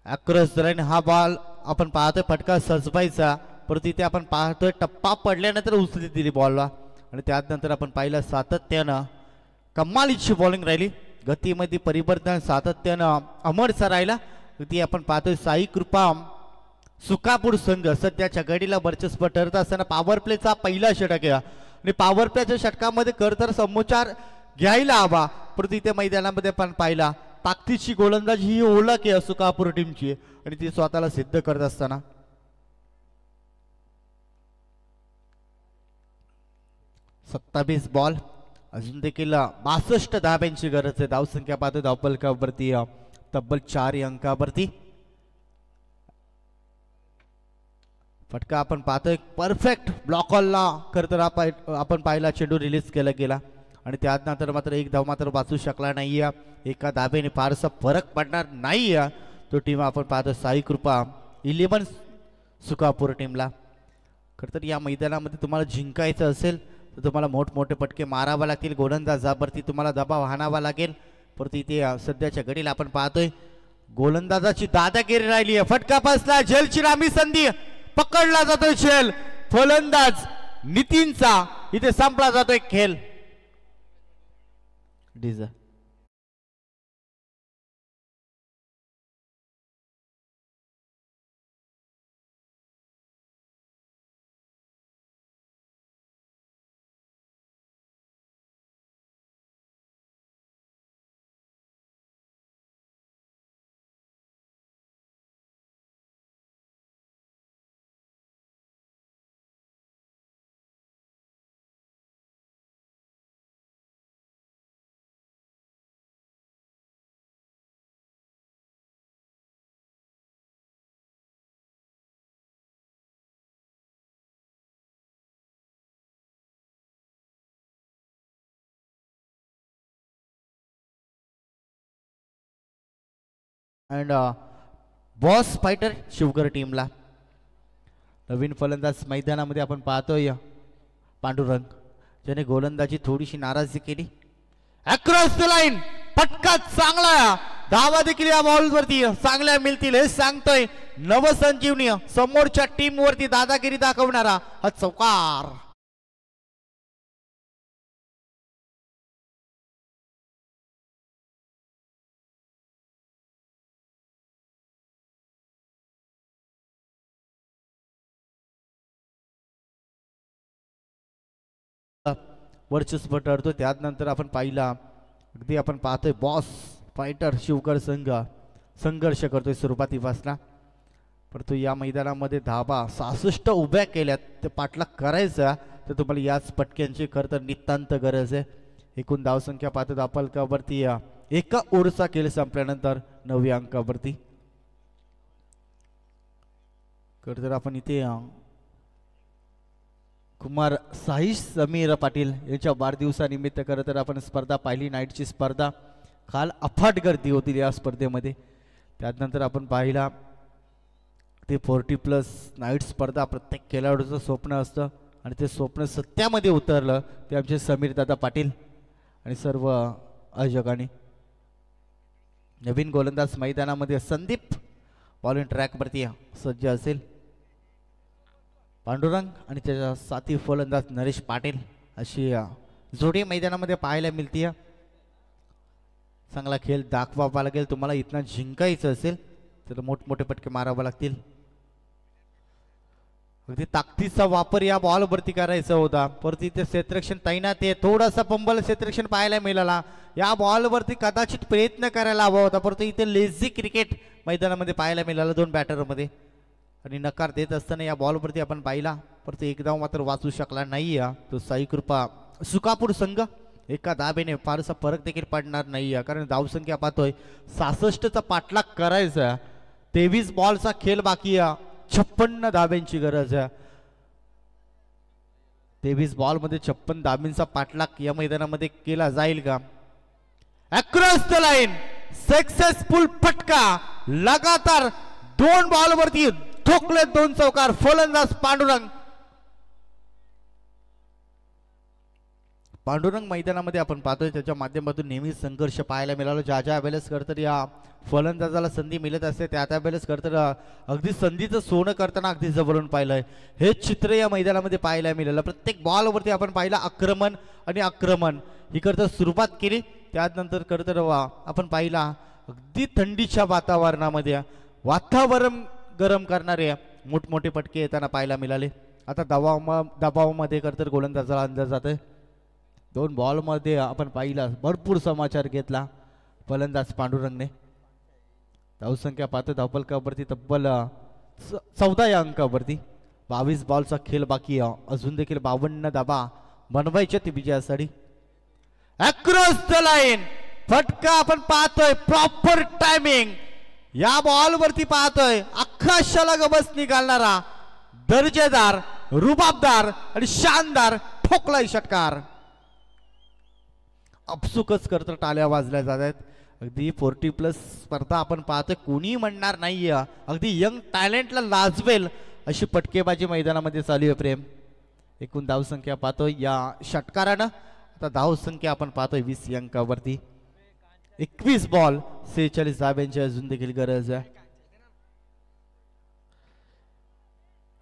अक्रॉस द लाईन हा बॉल आपण पाहतोय फटका सजवायचा, परंतु इथे आपण पाहतोय टप्पा पडल्यानंतर उचली दिली बॉलला आणि त्यानंतर आपण पाहिलं सातत्यानं कमालीची बॉलिंग राहिली. गतीमध्ये परिवर्तन सातत्यानं अमरचा राहिला. ती आपण पाहतोय साई कृपा सुकापूर संघ सध्याच्या घडीला वर्चस्व ठरत असताना पॉवर प्लेचा पहिला षटक आहे आणि पॉवर प्लेच्या षटकामध्ये खरं तर समोचार घ्यायला हवा, परंतु इथे मैदानामध्ये आपण पाहिला ताकदीची गोलंदाजी ही ओळख आहे सुकापूर टीमची आणि ती स्वतःला सिद्ध करत असताना 27 बॉल अजून देखील 62 धाब्यांची गरज आहे. धावसंख्या पाहतो धावफलकावरती तब्बल 4 अंकावरती. फटका आपण पाहतोय परफेक्ट ब्लॉक हॉलला खरं तर आपण पाहिला चेंडू रिलीज केला गेला आणि त्यानंतर मात्र एक धाव मात्र वाचू शकला नाहीये. एका धाब्याने फारसा फरक पडणार नाहीये. तो टीम आपण पाहतो साई कृपा 11 सुकापूर टीमला. खरं तर या मैदानामध्ये तुम्हाला जिंकायचं असेल तर तुम्हाला मोठमोठे पटके मारावा लागतील. गोलंदाजावरती तुम्हाला दबाव हाणावा लागेल. परंतु इथे सध्याच्या घडीला आपण पाहतोय गोलंदाजाची दादागिरी राहिली आहे. फटका बसला, झेलची लांबी संधी, पकडला जातोय झेल. फलंदाज नितीनचा इथे संपला जातोय खेळ. डीजा अँड बॉस फायटर शिवकर टीमला. नवीन फलंदाज मैदानामध्ये आपण पाहतोय पांडुरंग, ज्याने गोलंदाजी थोडीशी नाराजी केली. अक्रॉस द लाईन फटका चांगला, धावा देखील या बॉलवरती चांगल्या मिळतील हे सांगतोय नवसंजीवनी. समोरच्या टीम वरती दादागिरी दाखवणारा हा चौकार. वर्चस्व ठरतो. त्यानंतर आपण पाहिला अगदी आपण पाहतोय बॉस फायटर शिवकर संघ संघर्ष करतोय सुरुवातीपासला, परंतु या मैदानामध्ये धाबा 66 उभ्या केल्यात. ते पाठलाग करायचा तर तुम्हाला याच पटक्यांची खरं तर नितांत गरज आहे. एकूण धावसंख्या पाहतो धावफलकावरती एका ओव्हरचा खेळ संपल्यानंतर 9व्या अंकावरती. खरं तर आपण इथे कुमार साहिश समीर पाटील यांच्या वाढदिवसानिमित्त खरं तर आपण स्पर्धा पाहिली. नाईटची स्पर्धा काल अफाट गर्दी होती या स्पर्धेमध्ये. त्यानंतर आपण पाहिला ते 40+ नाईट स्पर्धा प्रत्येक खेळाडूचं स्वप्न असतं आणि ते स्वप्न सत्यामध्ये उतरलं. ते आमचे समीर दादा पाटील आणि सर्व आयोजकांनी. नवीन गोलंदाज मैदानामध्ये संदीप बॉलिंग ट्रॅकवरती सज्ज असेल. पांडुरंग आणि त्याच्या साथी फलंदाज नरेश पाटील अशी जोडी मैदानामध्ये पाहायला मिळते. चांगला खेळ दाखवावा लागेल. तुम्हाला इथनं जिंकायचं असेल तर मोठमोठे पटके मारावे लागतील. अगदी ताकदीचा वापर या बॉलवरती करायचा होता. परत इथे क्षेत्ररक्षण तैनात आहे. थोडासा पंबल क्षेत्ररक्षण पाहायला मिळाला. या बॉलवरती कदाचित प्रयत्न करायला हवा होता, परंतु इथे लेझी क्रिकेट मैदानामध्ये पाहायला मिळालं 2 बॅटरमध्ये. आणि नकार देत असताना या बॉलवरती आपण पाहिला, परंतु एक धाव मात्र वाचू शकला नाही. तो साई कृपा सुकापूर संघ एका धाबेने फारसा फरक देखील पडणार नाही, कारण धावसंख्या पाहतोय 66चा पाठलाग करायचा. 23 बॉलचा खेळ बाकी आहे. 56 धाब्यांची गरज आहे. 23 बॉलमध्ये 56 धाब्यांचा पाठलाग या मैदानामध्ये केला जाईल का? अक्रॉस द लाईन सक्सेसफुल फटका. लगातार 2 बॉलवरती ठोकले 2 चौकार. फलंदाज पांडुरंग मैदानामध्ये आपण पाहतोय त्याच्या माध्यमातून नेहमीच संघर्ष पाहायला मिळाला. ज्या वेळेस करतर या फलंदाजाला संधी मिळत असते त्या वेळेस करतर अगदी संधीचं सोनं करताना अगदी जवळून पाहिलंय. हे चित्र या मैदानामध्ये पाहायला मिळालं. प्रत्येक बॉलवरती आपण पाहिलं आक्रमण आणि आक्रमण ही करता सुरुवात केली. त्यानंतर करतर आपण पाहिला अगदी थंडीच्या वातावरणामध्ये वातावरण गरम करणारे मोठमोठे पटके येताना पाहायला मिळाले. आता दबावामध्ये करतर गोलंदाजाला अंदाज जातोय. 2 बॉलमध्ये आपण पाहिला भरपूर समाचार घेतला फलंदाज पांडुरंगने. धावसंख्या पाहतो धावफलकावरती तब्बल 14 या अंकावरती. 22 बॉलचा खेळ बाकी अजून देखील 52 धाबा बनवायच्या ती विजयासाठी. अक्रॉस द लाईन फटका आपण पाहतोय. प्रॉपर टायमिंग या बॉलवरती पाहतोय. अख्खा शलग बस निघालणारा दर्जेदार रुबाबदार आणि शानदार ठोकलाय षटकार. अपसुकच करत टाळ्या वाजल्या जात आहेत. अगदी 40+ स्पर्धा आपण पाहतोय. कोणी म्हणणार नाहीये. अगदी यंग टॅलेंटला लाजवेल अशी पटकेबाजी मैदानामध्ये चालू आहे. प्रेम एकूण धावसंख्या पाहतोय या षटकारानं. आता धावसंख्या आपण पाहतोय 20 या अंकावरती. 21 बॉल 46 धाब्यांची अजून देखील गरज आहे.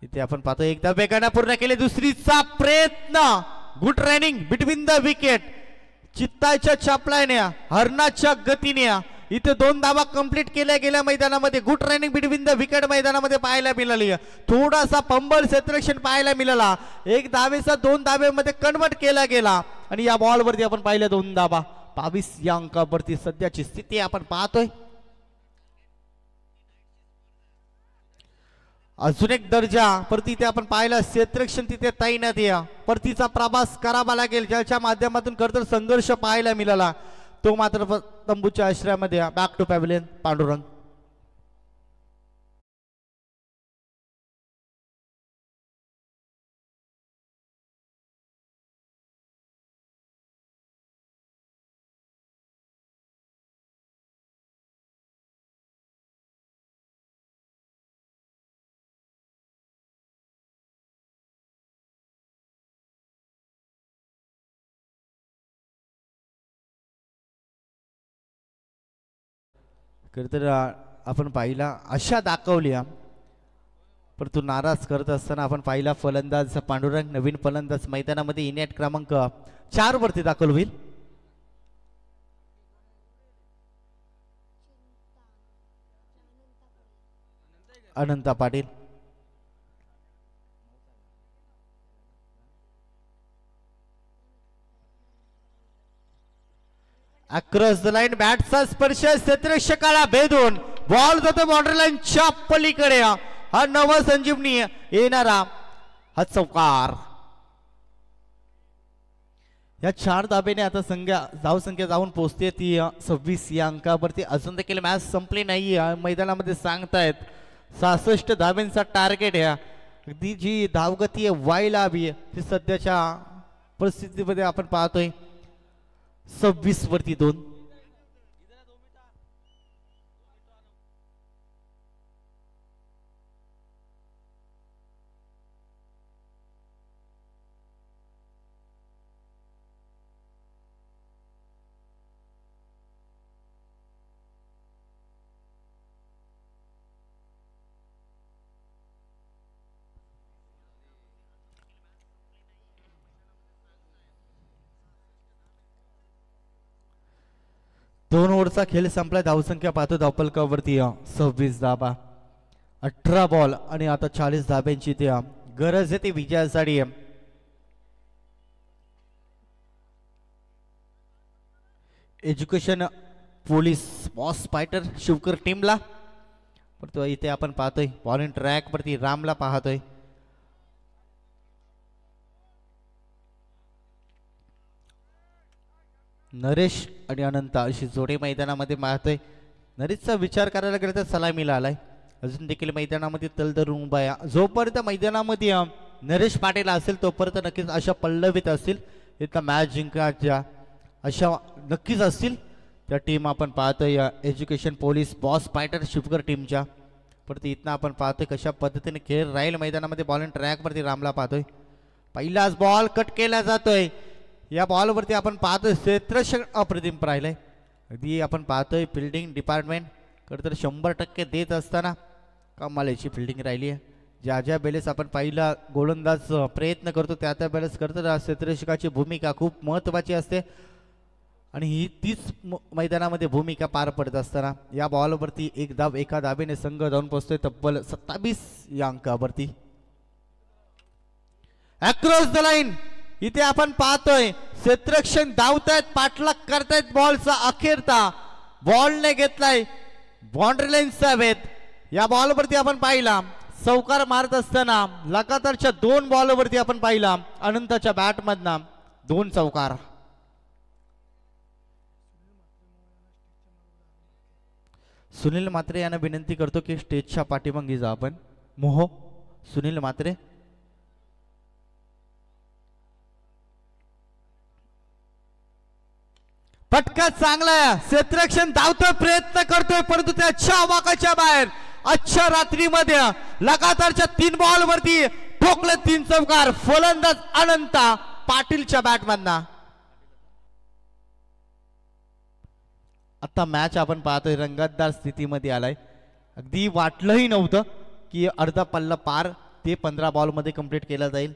इथे आपण पाहतोय एकदा वेगाने पूर्ण केले. दुसरीचा प्रयत्न. Good running between the wicket. चित्ताच्या चापल्याने हरणाच्या गतीने इथे 2 धावा कंप्लीट केल्या गेल्या मैदानामध्ये. Good running between the wicket मैदानामध्ये पाहायला मिळाली. थोडासा पंबल क्षेत्ररक्षण पाहायला मिळाला. 1 धावेचा 2 धावेमध्ये कन्वर्ट केला गेला आणि या बॉलवरती आपण पाहिलं 2 धावा. 22 या अंकावरती सध्याची स्थिती आपण पाहतोय. अजून एक दर्जा परती इथे आपण पाहिला. क्षेत्ररक्षण तिथे तैनात या परतीचा प्रवास करावा लागेल, ज्याच्या माध्यमातून खरतर संघर्ष पाहायला मिळाला तो मात्र तंबूच्या आश्रयामध्ये. Back to pavilion Pandurang. तर आपण पाहिला आशा दाखवल्या परंतु नाराज करत असताना आपण पाहिला फलंदाज पांडुरंग. नवीन फलंदाज मैदानामध्ये इनिट क्रमांक 4 वरती दाखल होईल. अनंता पाटील. अक्रॉस द लाईन बॅटचा स्पर्श क्षेत्ररक्षकाला भेदून बॉल जातो बाउंड्री लाईनच्या पलीकडे. हा नवा संजीवनी येणारा हा चौकार. या 4 धाब्याने आता धावसंख्या जाऊन पोहोचते ती 26 या अंकावरती. अजून देखील मॅच संपली नाही मैदानामध्ये सांगतायत. 66 धाब्यांचा टार्गेट आहे. अगदी जी धावगती आहे व्हायला हवी आहे ती सध्याच्या परिस्थितीमध्ये आपण पाहतोय 26 वरती 2. दोन ओव्हरचा खेळ संपला. धावसंख्या पाहतो धावपलकावरती 26 धाबा, 18 बॉल आणि आता 40 धाब्यांची ती गरज आहे ती विजयासाठी. Education police boss fighter Shivkar टीमला परंतु इथे आपण पाहतोय बॉलिंग ट्रॅक वरती रामला पाहतोय. नरेश आणि अनंत अशी जोडी मैदानामध्ये पाहतोय. नरेशचा विचार करायला गेला तर सलामीला आलाय. अजून देखील मैदानामध्ये तल धरून उभा आहे. जोपर्यंत मैदानामध्ये नरेश पाटील असेल तोपर्यंत नक्कीच अशा पल्लवीत असतील इथं मॅच जिंकण्याच्या अशा नक्कीच असतील त्या टीम आपण पाहतोय. Education police boss fighter Shivkar टीमच्या परत इथनं आपण पाहतोय कशा पद्धतीने खेळ राहील मैदानामध्ये. बॉलिंग ट्रॅकवरती रामला पाहतोय. पहिलाच बॉल कट केला जातोय. या बॉलवरती आपण पाहतोय क्षेत्ररक्षण अप्रतिम राहिलंय. अगदी आपण पाहतोय फिल्डिंग डिपार्टमेंट कडे तर 100% देत असताना कमालीची फिल्डिंग राहिली आहे. ज्या वेळेस आपण पहिला गोलंदाज प्रयत्न करतो त्या वेळेस करतो क्षेत्ररक्षकाची भूमिका खूप महत्त्वाची असते आणि ही तीच मैदानामध्ये भूमिका पार पडत असताना या बॉलवरती एक धाव एका धाबेने संघ जाऊन पोहोचतोय तब्बल 27 या अंकावरती. अक्रॉस द लाईन इथे आपण पाहतोय क्षेत्ररक्षण धावतायत, पाठलाग करतायत बॉलचा. अखेरता बॉलने घेतलाय बाउंड्री लाईनचा वेध. या बॉलवरती आपण पाहिला चौकार मारत असताना लगातारच्या 2 बॉलवरती आपण पाहिला अनंताच्या बॅटमधना 2 चौकार. सुनील म्हात्रे यांना विनंती करतो की स्टेजच्या पाठीमागे जा आपण. मोह सुनील म्हात्रे. फटका चांगला आहे. क्षेत्ररक्षण धावतोय, प्रयत्न करतोय परंतु त्याच्या वाकाच्या बाहेर. आजच्या रात्रीमध्ये लगातारच्या 3 बॉल वरती ठोकले 3 चौकार. फलंदाज अनंता पाटीलच्या बॅटमधना. आता मॅच आपण पाहतोय रंगतदार स्थितीमध्ये आलाय. अगदी वाटलंही नव्हतं की अर्धा पल्ला पार ते 15 बॉलमध्ये कंप्लीट केला जाईल.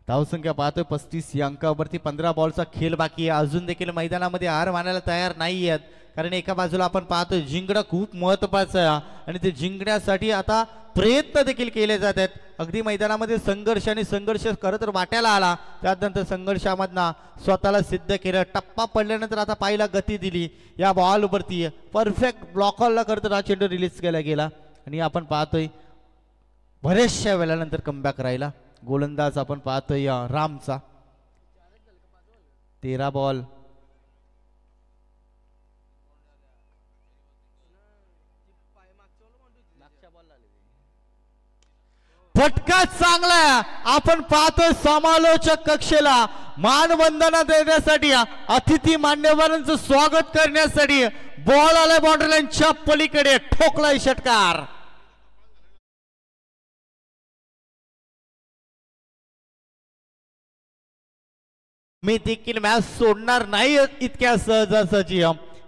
धावसंख्या पाहतोय 35 या अंकावरती. 15 बॉलचा खेळ बाकी आहे. अजून देखील मैदानामध्ये हार मानायला तयार नाही आहेत कारण एका बाजूला आपण पाहतोय जिंकणं खूप महत्त्वाचं आहे आणि ते जिंकण्यासाठी आता प्रयत्न देखील केले जात आहेत. अगदी मैदानामध्ये संघर्ष आणि संघर्ष खरं तर वाट्याला आला. त्यानंतर संघर्षामधनं स्वतःला सिद्ध केलं. टप्पा पडल्यानंतर आता पाहिला गती दिली. या बॉलवरती परफेक्ट ब्लॉकरला खरं तर हा चेंडू रिलीज केला गेला आणि आपण पाहतोय बऱ्याचशा वेळानंतर कमबॅक राहिला. गोलंदाज आपण पाहतोय रामचा. 13 बॉल. फटका चांगला. आपण पाहतोय समालोचक कक्षेला मानवंदना देण्यासाठी अतिथी मान्यवरांचं स्वागत करण्यासाठी बॉल आलाय बाउंड्री लाईनच्या पलीकडे. ठोकलाय षटकार. मी देखील मॅच सोडणार नाही इतक्या सहजासहजी.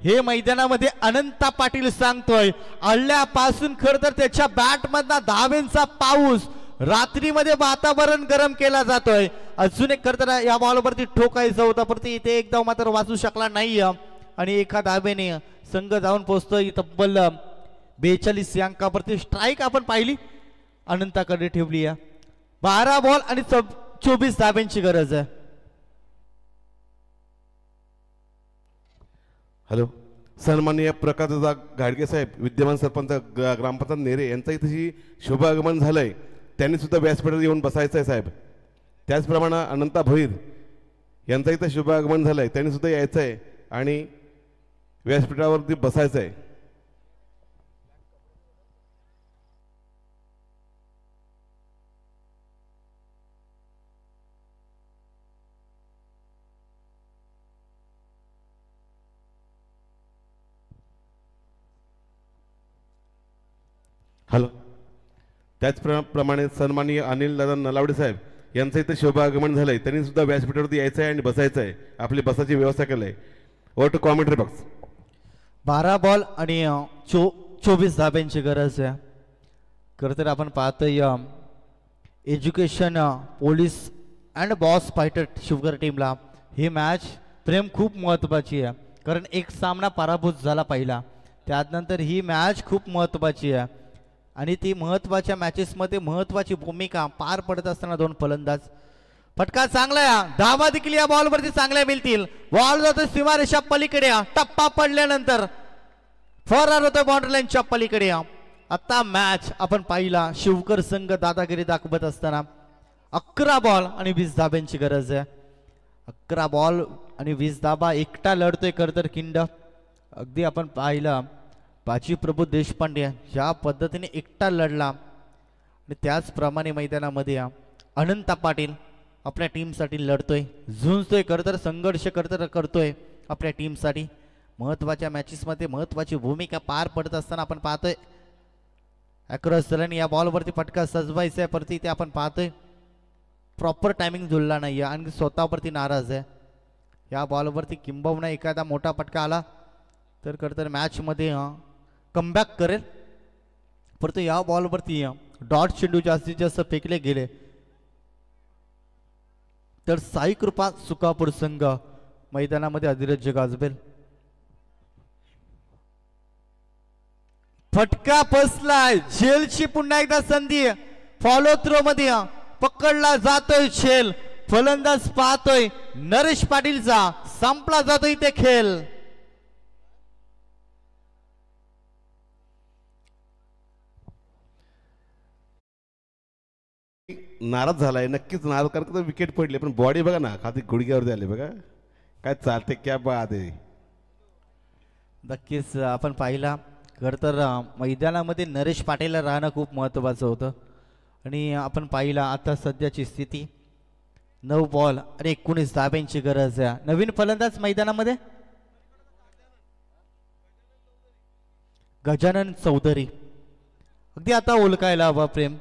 हे मैदानामध्ये अनंता पाटील सांगतोय. आल्यापासून खर तर त्याच्या बॅटमधला धावेंचा पाऊस. रात्रीमध्ये वातावरण गरम केला जातोय. अजून एक खर तर या बॉलवरती ठोकायचं होतं परंतु इथे एकदा मात्र वाचू शकला नाही आणि एका धावेने संघ जाऊन पोहोचतोय तब्बल 42 या अंकावरती. स्ट्राईक आपण पाहिली अनंताकडे ठेवली आहे. 12 बॉल आणि 24 धाब्यांची गरज आहे. हॅलो, सन्माननीय प्रकाशदादा घाडगे साहेब, विद्यमान सरपंच ग्रामपंचायत नेरे यांचा इथे शुभ आगमन झालंय. त्यांनी सुद्धा व्यासपीठावर येऊन बसायचं आहे साहेब. त्याचप्रमाणे अनंता भोईर यांचा इथं शुभ आगमन झालंय. त्यांनी सुद्धा यायचं आहे आणि व्यासपीठावरती बसायचं आहे. त्याचप्रमाणे सन्माननीय अनिल दादा नलावडे साहेब यांचं इथं शुभागमन झालंय. त्यांनी सुद्धा व्यासपीठावरती यायचं आहे आणि बसायचं आहे. आपली बसाची व्यवस्था केली आहे. Over to commentary box. 12 ball आणि 24 धाब्यांची गरज आहे. खरं तर आपण पाहतोय education police and boss fighter sugar टीमला ही मॅच प्रेम खूप महत्त्वाची आहे. कारण एक सामना पराभूत झाला पहिला, त्यानंतर ही मॅच खूप महत्त्वाची आहे आणि ती महत्त्वाच्या मॅचेसमध्ये महत्त्वाची भूमिका पार पडत असताना दोन फलंदाज. फटका चांगला आहे, धावा देखील या बॉलवरती चांगल्या मिळतील. बॉल जातो सीमारेषा पलीकडे, टप्पा पडल्यानंतर फरार होतोय बाउंड्री लाईनच्या पलीकडे. आता मॅच आपण पाहिला शिवकर संघ दादागिरी दाखवत असताना 11 बॉल आणि 20 धाब्यांची गरज आहे. 11 बॉल आणि 20 धाबा एकटा लढतोय करतर किंड. अगदी आपण पाहिलं बाजी प्रभू देशपांडे ज्या पद्धतीने एकटा लढला आणि त्याचप्रमाणे मैदानामध्ये अनंत पाटील आपल्या टीमसाठी लढतोय, झुंजतोय, करतर संघर्ष करतोय आपल्या टीमसाठी. महत्त्वाच्या मॅचेसमध्ये महत्त्वाची भूमिका पार पडत असताना आपण पाहतोय अक्रॉस दलानी या बॉलवरती फटका सजवायचा आहे, परती ते आपण पाहतोय प्रॉपर टायमिंग जुळला नाही आहे आणि स्वतःवरती नाराज आहे. या बॉलवरती किंबहुना एखादा मोठा फटका आला तर करतर मॅचमध्ये कमबॅक करेल, परंतु या बॉलवरती डॉट चेंडू जास्तीत जास्त फेकले गेले तर साई कृपा सुकापूर संघ मैदानामध्ये अधिराज्य गाजवेल. फटका फसलाय, झेलची पुन्हा एकदा संधी. फॉलो थ्रो मध्ये पकडला जातोय झेल, फलंदाज पाहतोय नरेश पाटीलचा, संपला जातोय ते खेळ. नाराज झालाय, नक्कीच नाराज, कारण विकेट पडले पण बॉडी बघा ना खाली गुडघ्यावरती आले बघा, काय चालते क्या बात आहे. नक्कीच आपण पाहिला खरं तर मैदानामध्ये नरेश पाटीलला राहणं खूप महत्त्वाचं होतं आणि आपण पाहिला आता सध्याची स्थिती 9 बॉल आणि 19 धाब्यांची गरज आहे. नवीन फलंदाज मैदानामध्ये गजानन चौधरी. अगदी आता ओळखायला हवा प्रेम,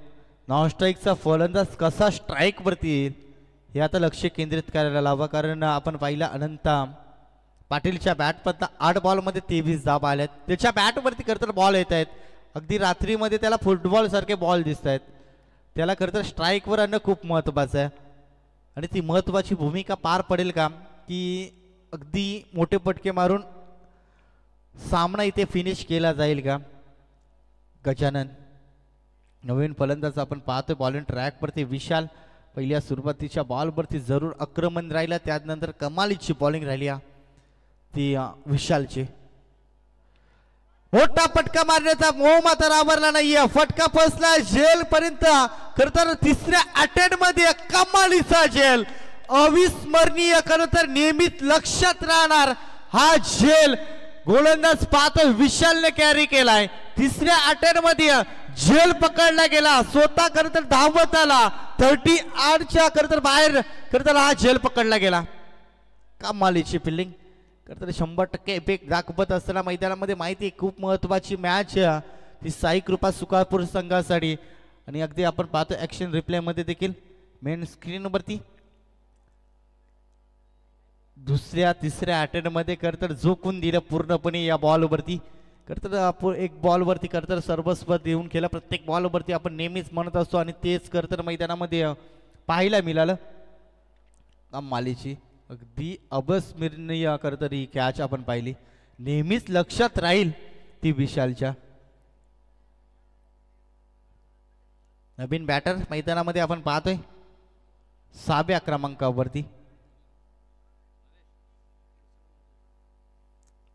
नॉन स्ट्राईकचा फलंदाज कसा स्ट्राईक वरती येईल हे आता लक्ष केंद्रित करायला हवं. कारण आपण पाहिला अनंत पाटीलच्या बॅटमधनं 8 बॉलमध्ये 23 धाबा आल्यात. त्याच्या बॅटवरती खरंतर बॉल येत आहेत, अगदी रात्रीमध्ये त्याला फुटबॉल सारखे बॉल दिसत आहेत. त्याला खरंतर स्ट्राईकवर आणणं खूप महत्त्वाचं आहे आणि ती महत्त्वाची भूमिका पार पडेल का की अगदी मोठे पटके मारून सामना इथे फिनिश केला जाईल का. गजानन नवीन फलंदाज आपण पाहतोय बॉलिंग ट्रॅकवरती विशाल पहिल्या सुरुवातीच्या बॉलवरती जरूर आक्रमण राहिला, त्यानंतर कमालीची बॉलिंग राहिली ती विशालची. मोठा फटका मारण्याचा मोह मात्र आवरला नाहीये, फटका फसला झेल पर्यंत. खरं तर तिसऱ्या अटेम्प्ट मध्ये कमालीचा झेल, अविस्मरणीय, खरं तर नेहमीच लक्षात राहणार हा झेल. गोलंदाज पाहतो विशालने कॅरी केलाय, तिसऱ्या अटेम्प्ट मध्ये झेल पकडला गेला, स्वतः खरं तर धावत आला 38च्या खरं तर बाहेर खरं तर हा झेल पकडला गेला. कमालीची फिल्डिंग तर 100% इफेक्ट दाखवत असताना मैदानामध्ये माहिती खूप महत्त्वाची मॅच ती साई कृपा सुकापूर संघासाठी. आणि अगदी आपण पाहतो ॲक्शन रिप्लेमध्ये देखील मेन स्क्रीनवरती दुसऱ्या तिसऱ्या अटेम्प्टमध्ये करतर झोकून दिलं पूर्णपणे या बॉलवरती. करतर एक बॉलवरती करतर सर्वस्व देऊन केलं, प्रत्येक बॉलवरती आपण नेहमीच म्हणत असतो आणि तेच करतर मैदानामध्ये पाहायला मिळालं. मालीची अगदी अविस्मरणीय करतर ही कॅच आपण पाहिली, नेहमीच लक्षात राहील ती विशालच्या. नवीन बॅटर मैदानामध्ये आपण पाहतोय 6व्या क्रमांकावरती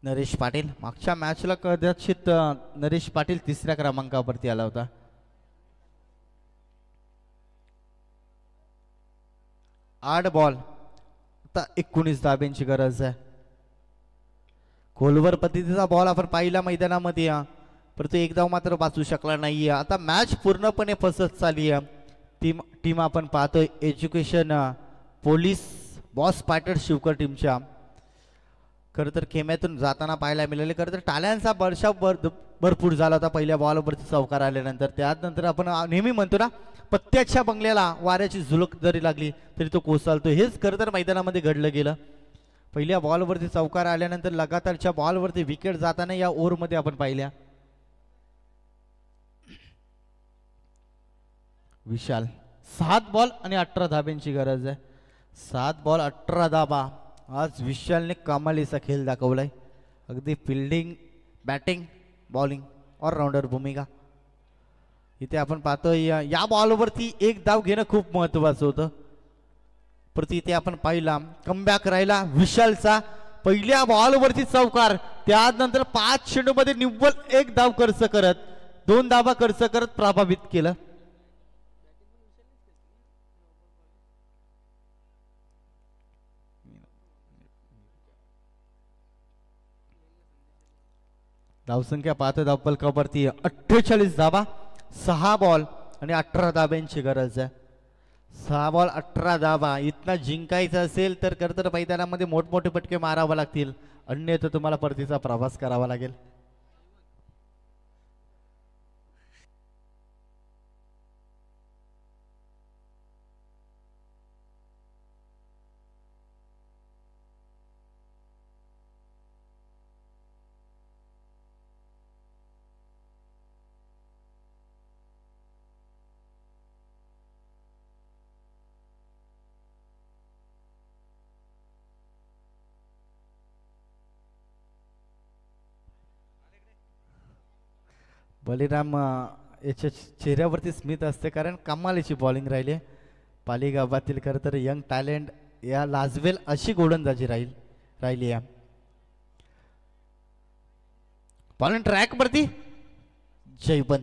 नरेश पाटील. मागच्या मॅचला कदाचित नरेश पाटील 3ऱ्या क्रमांकावरती आला होता. 8 बॉल 19 धाब्यांची गरज आहे. खोलवर पद्धतीचा बॉल आपण पाहिला मैदानामध्ये, परंतु एकदा मात्र वाचू शकला नाहीये. आता मॅच पूर्णपणे फसत चालली आहे. टीम आपण पाहतोय education police boss fighter Shivkar टीमच्या. खरं तर खेम्यातून जाताना पाहायला मिळाले. खरं तर टाळ्यांचा वर्षाव भरपूर झाला होता पहिल्या बॉलवरती चौकार आल्यानंतर. त्यानंतर आपण नेहमी म्हणतो ना, पत्त्याच्या बंगल्याला वाऱ्याची झुलक जरी लागली तरी तो कोसळतो. हेच खरं तर मैदानामध्ये घडलं गेलं. पहिल्या बॉलवरती चौकार आल्यानंतर लगातारच्या बॉलवरती विकेट जाताना या ओव्हरमध्ये आपण पाहिल्या. विशाल 7 बॉल आणि 18 धाब्यांची गरज आहे. 7 बॉल 18 धाबा. आज विशालने कमालीचा खेळ दाखवलाय. अगदी फिल्डिंग, बॅटिंग, बॉलिंग ऑलराऊंडर भूमिका. इथे आपण पाहतोय या बॉलवरती एक धाव घेणं खूप महत्वाचं होतं. परंतु इथे आपण पाहिला कमबॅक राहिला विशालचा. पहिल्या बॉलवरती चौकार, त्यानंतर 5 चेंडूमध्ये निव्वळ 1 धाव खर्च करत 2 धावा खर्च करत प्रभावित केलं. धावसंख्या पाहतो धावफलकावरती 48 धावा. 6 बॉल आणि 18 धाब्यांची गरज आहे. 6 बॉल 18 धावा. इथनं जिंकायचं असेल तर खरं तर मैदानामध्ये मोठमोठे फटके मारावे लागतील, अन्यथा तुम्हाला परतीचा प्रवास करावा लागेल. बलिराम याच्या चेहऱ्यावरती स्मित असते, कारण कमालीची बॉलिंग राहिली. पालीगावातील खरं तर यंग टॅलेंट या लाजवेल अशी गोलंदाजी राहिली आहे. बॉलिंग ट्रॅकवरती जयबन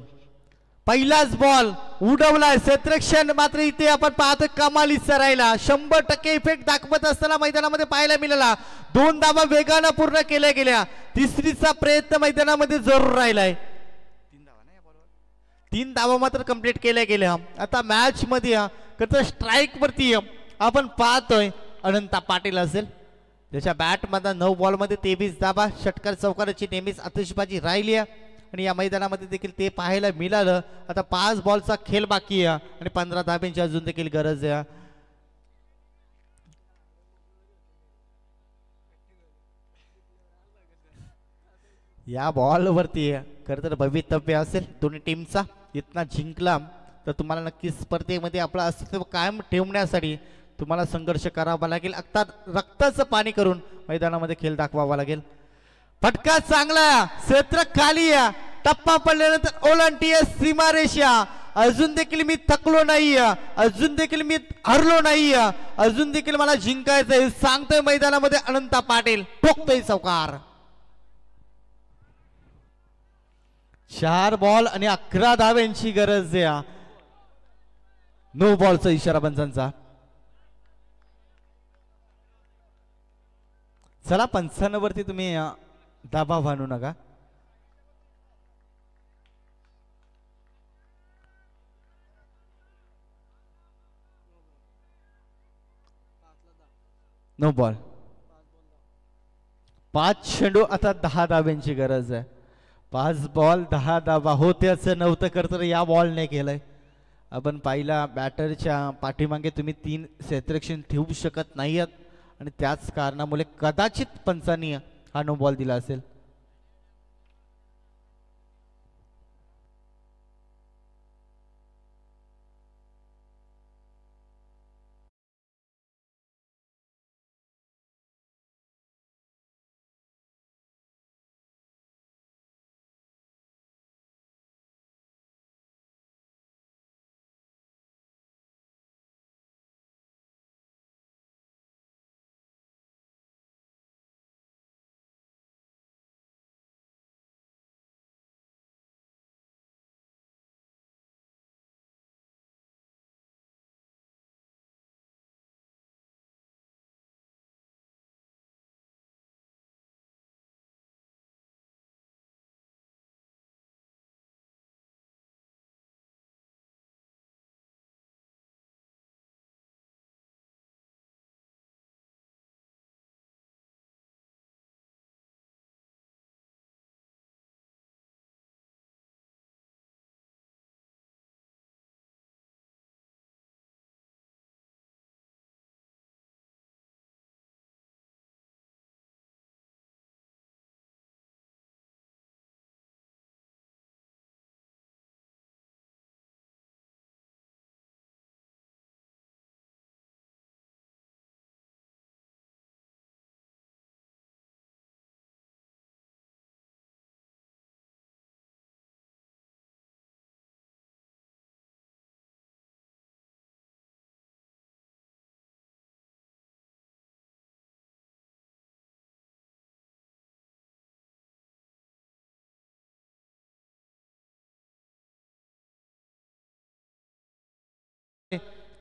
पहिलाच बॉल उडवलाय क्षेत्ररक्षण. मात्र इथे आपण पाहतोय कमालीचा राहिला. 100% इफेक्ट दाखवत असताना मैदानामध्ये पाहायला मिळाला. 2 धावा वेगानं पूर्ण केल्या गेल्या. तिसरीचा प्रयत्न मैदानामध्ये जरूर राहिलाय. 3 धावा मात्र कंप्लीट केल्या गेल्या. आता मॅच मध्ये स्ट्राईक वरती आपण पाहतोय अनंता पाटील असेल. त्याच्या बॅट मध्ये 9 बॉल मध्ये 23 धावा. षटकार चौकाराची नेहमीच आतिषबाजी राहिली आहे आणि या मैदानामध्ये देखील ते पाहायला मिळालं. आता 5 बॉलचा खेळ बाकी आहे आणि 15 धाब्यांची अजून देखील गरज आहे. या बॉलवरती खरं तर भवितव्य असेल दोन्ही टीमचा. इतना जिंकला तर तुम्हाला नक्कीच स्पर्धेमध्ये आपलं अस्तित्व कायम ठेवण्यासाठी तुम्हाला संघर्ष करावा लागेल. आता रक्ताचं पाणी करून मैदानामध्ये खेळ दाखवावा लागेल. फटका चांगला, क्षेत्र खाली, टप्पा पडल्यानंतर ओलांडतीये सीमारेषा. अजून देखील मी थकलो नाही, अजून देखील मी हरलो नाही, अजून देखील मला जिंकायचंय सांगतोय मैदानामध्ये अनंता पाटील. ठोकतोय चौकार. 4 बॉल आणि 11 धाव्यांची गरज आहे. 9 बॉलचा इशारा पंचांचा. चला पंचांवरती तुम्ही दबाव आणू नका. No ball. 5 चेंडू आता 10 धाब्यांची गरज आहे. 5 बॉल 10 धाबा होते असं नव्हतं करत या बॉलने केलंय. आपण पाहिला बॅटरच्या पाठीमागे तुम्ही 3 क्षेत्ररक्षण ठेवू शकत नाही आणि त्याच कारणामुळे कदाचित पंचांनी हा नो बॉल दिला असेल.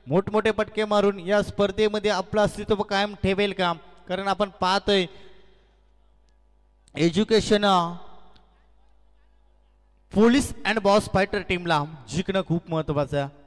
मोठमोठे पटके मारून या स्पर्धेमध्ये आपलं अस्तित्व कायम ठेवेल का? कारण आपण पाहतोय education police and boss fighter टीमला जिंकणं खूप महत्वाचं आहे.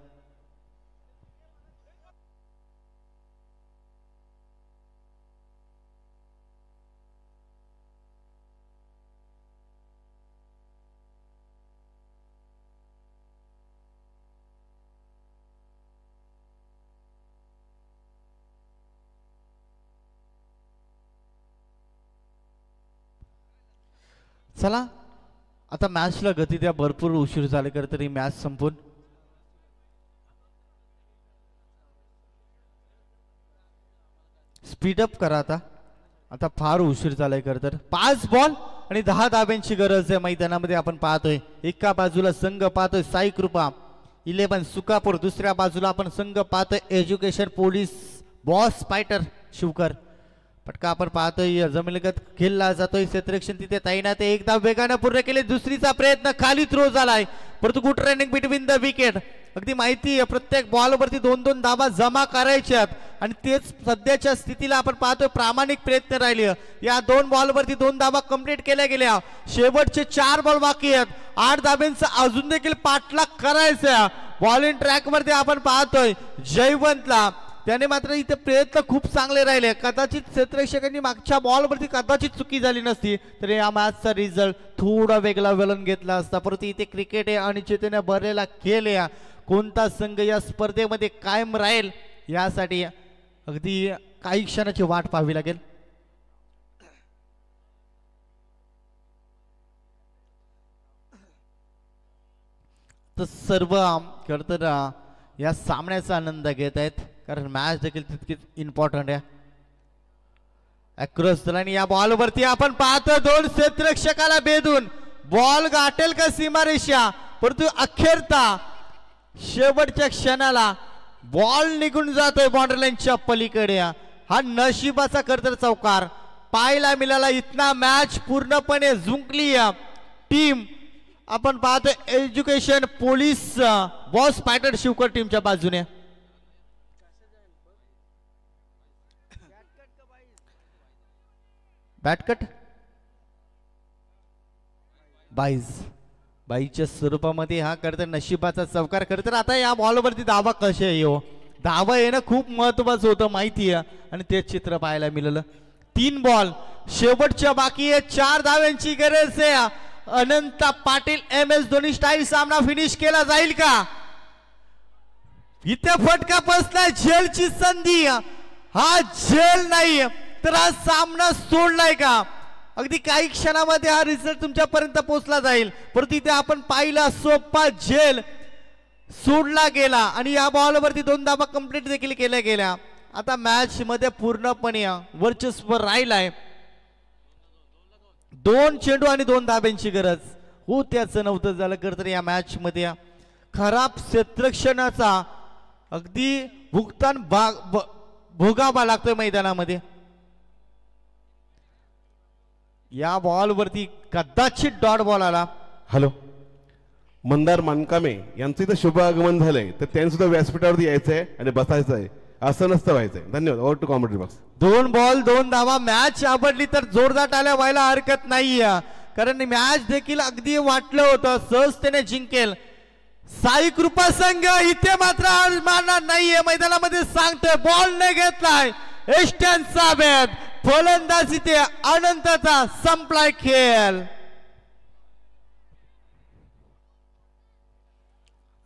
चला आता मॅचला गती द्या. भरपूर उशीर झाले कर तरी मॅच संपून स्पीडअप करा. आता फार उशीर झालाय कर तर 5 बॉल आणि 10 धाब्यांची गरज आहे मैदानामध्ये. आपण पाहतोय एका बाजूला संघ पाहतोय साई कृपा 11 सुकापूर, दुसऱ्या बाजूला आपण संघ पाहतोय education police boss fighter Shivkar. पटका आपण पाहतोय जमिनीगत खेळला जातोय. क्षेत्ररक्षण तिथे तैनात आहे. एकदा वेगानं पूर्ण केले. दुसरीचा प्रयत्न खाली थ्रो झालाय परंतु good running between the wicket. अगदी माहिती आहे प्रत्येक बॉलवरती 2-2 धाबा जमा करायच्यात आणि तेच सध्याच्या स्थितीला आपण पाहतोय प्रामाणिक प्रयत्न राहिले. या 2 बॉलवरती 2 धाबा कंप्लीट केल्या गेल्या. शेवटचे 4 बॉल बाकी आहेत. 8 धाब्यांचा अजून देखील पाठलाग करायचा. बॉलिंग ट्रॅक वरती आपण पाहतोय जयवंतला. त्याने मात्र इथे प्रयत्न खूप चांगले राहिले. कदाचित क्षेत्ररक्षकांनी मागच्या बॉलवरती कदाचित चुकी झाली नसती तर या मॅचचा रिझल्ट थोडा वेगळा वळण घेतला असता. परंतु इथे क्रिकेट आहे आणि चेतने भरलेला खेळ आहे. कोणता संघ या स्पर्धेमध्ये कायम राहील यासाठी अगदी काही क्षणाची वाट पाहावी लागेल. तर सर्व खरं या सामन्याचा आनंद घेत आहेत कारण मॅच देखील तितकीच इम्पॉर्टंट आहे. अक्रॉस आणि या बॉलवरती आपण पाहतो 2 क्षेत्ररक्षकाला भेदून बॉल गाठेल का सीमारेषा परंतु अखेरता शेवटच्या क्षणाला बॉल निघून जातोय बॉर्डर लाईनच्या पलीकडे. हा नशिबाचा खरतर चौकार पाहायला मिळाला. इतना मॅच पूर्णपणे जिंकली टीम आपण पाहतोय education police boss fighter Shivkar टीमच्या बाजूने. बॅटकट बाईच्या स्वरूपामध्ये हा करते नशिबाचा चौकार करते. आता या बॉलवरती धावा कसे येऊ धावा येणं खूप महत्वाचं होतं माहिती आहे आणि ते चित्र पाहायला मिळालं. 3 बॉल शेवटच्या बाकी आहे. 4 धाव्यांची गरज आहे. अनंत पाटील MS धोनी स्टाईल सामना फिनिश केला जाईल का? इथे फटका बसलाय. झेलची संधी. हा झेल नाही तर हा सामना सोडलाय का? अगदी काही क्षणामध्ये हा रिझल्ट तुमच्यापर्यंत पोहोचला जाईल परंतु इथे आपण पाहिला सोपा झेल सोडला गेला आणि या बॉलवरती 2 धाबा कंप्लीट देखील केल्या गेल्या. आता मॅच मध्ये पूर्णपणे वर्चस्व राहिलाय. 2 चेंडू आणि 2 धाब्यांची गरज हो त्याचं नव्हतं झालं तर या मॅच मध्ये खराब क्षेत्ररक्षणाचा अगदी भुगतान भोगावा लागतोय मैदानामध्ये. या बॉलवरती कदाचित डॉट बॉल आला. हॅलो मंदार मानकामे यांचं इथं शुभ आगमन झालंय तर त्यांनी सुद्धा व्यासपीठावरती यायचंय आणि बसायचं आहे. असं नसतं व्हायचंय. धन्यवाद. Over to commentary box. 2 ball 2 धावा. मॅच आवडली तर जोरदार टाळ्या व्हायला हरकत नाहीये कारण मॅच देखील अगदी वाटलं होतं सहजतेने जिंकेल साई कृपा संघ. इथे मात्र आज मारणार नाहीये मैदानामध्ये सांगतोय. बॉल ने घेतलाय एस्टन साबेद. फलंदाजी ते अनंतचा संपलाय खेळ.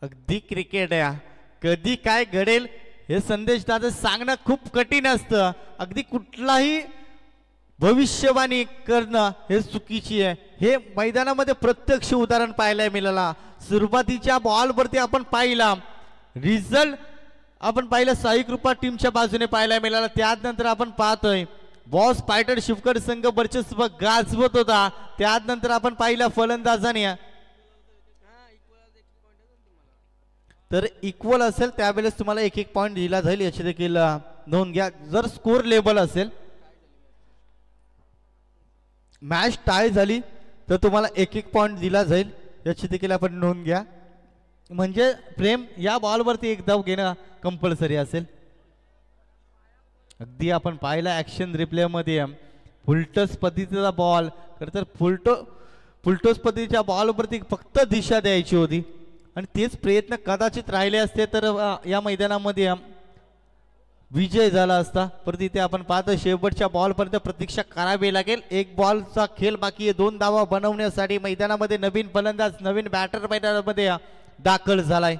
अगदी क्रिकेट आहे. कधी काय घडेल हे संदेश दादा सांगणं खूप कठीण असतं. अगदी कुठलाही भविष्यवाणी करणं हे चुकीची आहे. हे मैदानामध्ये प्रत्यक्ष उदाहरण पाहायला मिळाला. सुरुवातीच्या बॉलवरती आपण पाहिला रिझल्ट आपण पाहिलं साई कृपा टीमच्या बाजूने पाहायला मिळाला. त्यानंतर आपण पाहतोय बॉस फायटर शिवकर संघ वर्चस्व गाजवत होता. त्यानंतर आपण पाहिला फलंदाजाने तर इक्वल असेल त्यावेळेस तुम्हाला 1-1 पॉईंट दिला जाईल याची देखील नोंद घ्या. जर स्कोर लेबल असेल मॅच टाय झाली तर तुम्हाला 1-1 पॉईंट दिला जाईल याची देखील आपण नोंद घ्या. म्हणजे प्रेम या बॉलवरती एक धाव घेणं कंपल्सरी असेल. अगदी आपण पाहिला ॲक्शन रिप्लेमध्ये फुलटॉस पद्धतीचा बॉल, खरं तर फुलटॉस पद्धतीच्या बॉलवरती फक्त दिशा द्यायची होती आणि तेच प्रयत्न कदाचित राहिले असते तर या मैदानामध्ये विजय झाला असता. परत इथे आपण पाहतो शेवटच्या बॉलपर्यंत प्रतीक्षा करावी लागेल. एक बॉलचा खेळ बाकी आहे. 2 धावा बनवण्यासाठी मैदानामध्ये नवीन फलंदाज नवीन बॅटर मैदानामध्ये दाखल झालाय.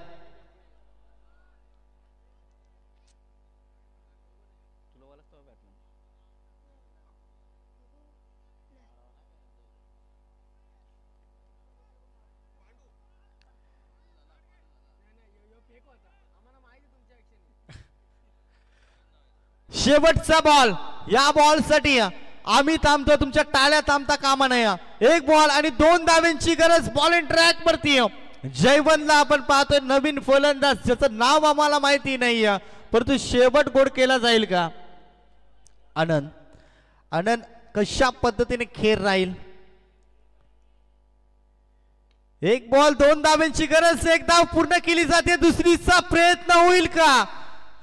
शेवटचा बॉल, या बॉलसाठी आम्ही थांबतो, तुमच्या टाळ्या थांबता कामा नये. एक बॉल आणि 2 धाव्यांची गरज बॉलिंग ट्रॅक वरती. जयवंतला आपण पाहतोय नवीन फलंदाज, ज्याचं नाव आम्हाला माहिती नाही परंतु शेवट गोड केला जाईल का. आनंद कशा पद्धतीने खेळ राहील. एक बॉल 2 धाव्यांची गरज, एक धाव पूर्ण केली जाते, दुसरीचा प्रयत्न होईल का.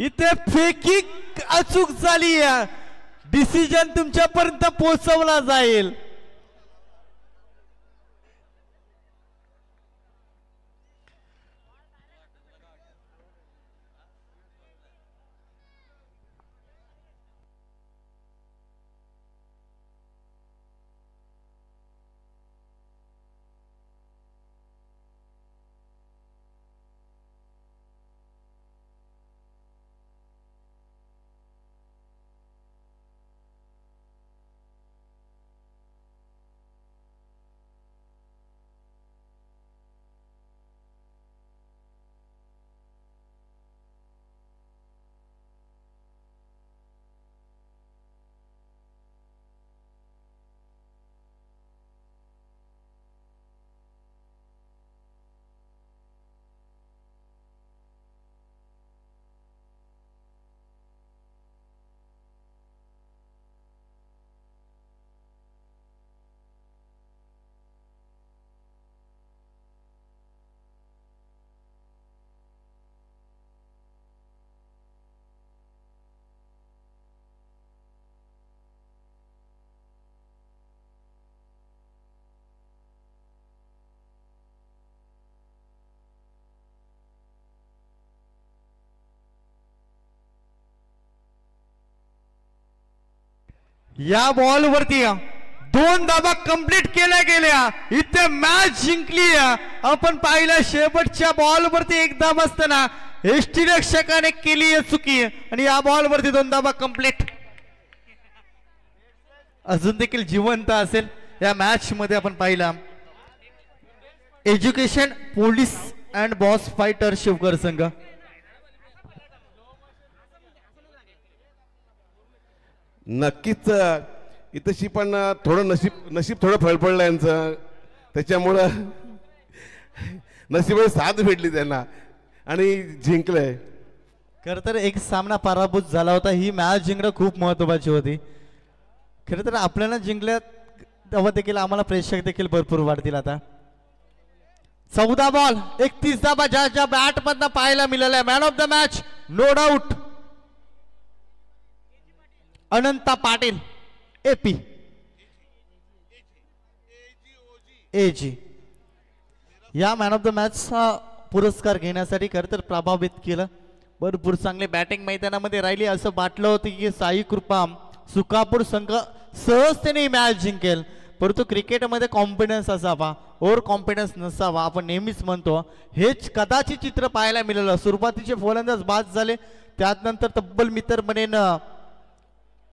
इथे फेकी अचूक झाली. डिसिजन तुमच्यापर्यंत पोहोचवला जाईल. या बॉल वरती 2 धावा कंप्लीट केल्या गेल्या. इथे मॅच जिंकली. आपण पाहिलं शेवटच्या बॉल वरती 1 धाव असताना एसटी रक्षकाने केली चुकी आणि या बॉल वरती 2 धावा कंप्लीट. अजून देखील जिवंत असेल या मॅच मध्ये आपण पाहिला education police and boss fighter Shivkar संघ. नक्कीच इथंशी पण थोडं नशीब थोडं फळफळलं यांचं, त्याच्यामुळं नशिबाची साथ भेटली त्यांना आणि जिंकलंय. खरं तर एक सामना पराभूत झाला होता. ही मॅच जिंकणं खूप महत्वाची होती. खरं तर आपल्याला जिंकल्या तेव्हा देखील आम्हाला प्रेक्षक देखील भरपूर वाढतील. आता 14 बॉल 31 धावा ज्या बॅट मधनं पाहायला मिळाल्या. Man of the match no doubt Ananta Patil AP AG. या मॅन ऑफ द मॅचचा पुरस्कार घेण्यासाठी खरं तर प्रभावित केलं. भरपूर चांगले बॅटिंग मैदानामध्ये राहिली. असं वाटलं होतं की साई कृपा सुकापूर संघ सहजतेने मॅच जिंकेल, परंतु क्रिकेटमध्ये कॉन्फिडन्स असावा, ओव्हर कॉन्फिडन्स नसावा. आपण नेहमीच म्हणतो हेच कदाचित चित्र पाहायला मिळालं. सुरुवातीचे फलंदाज बाद झाले, त्यानंतर तब्बल मी तर म्हणेन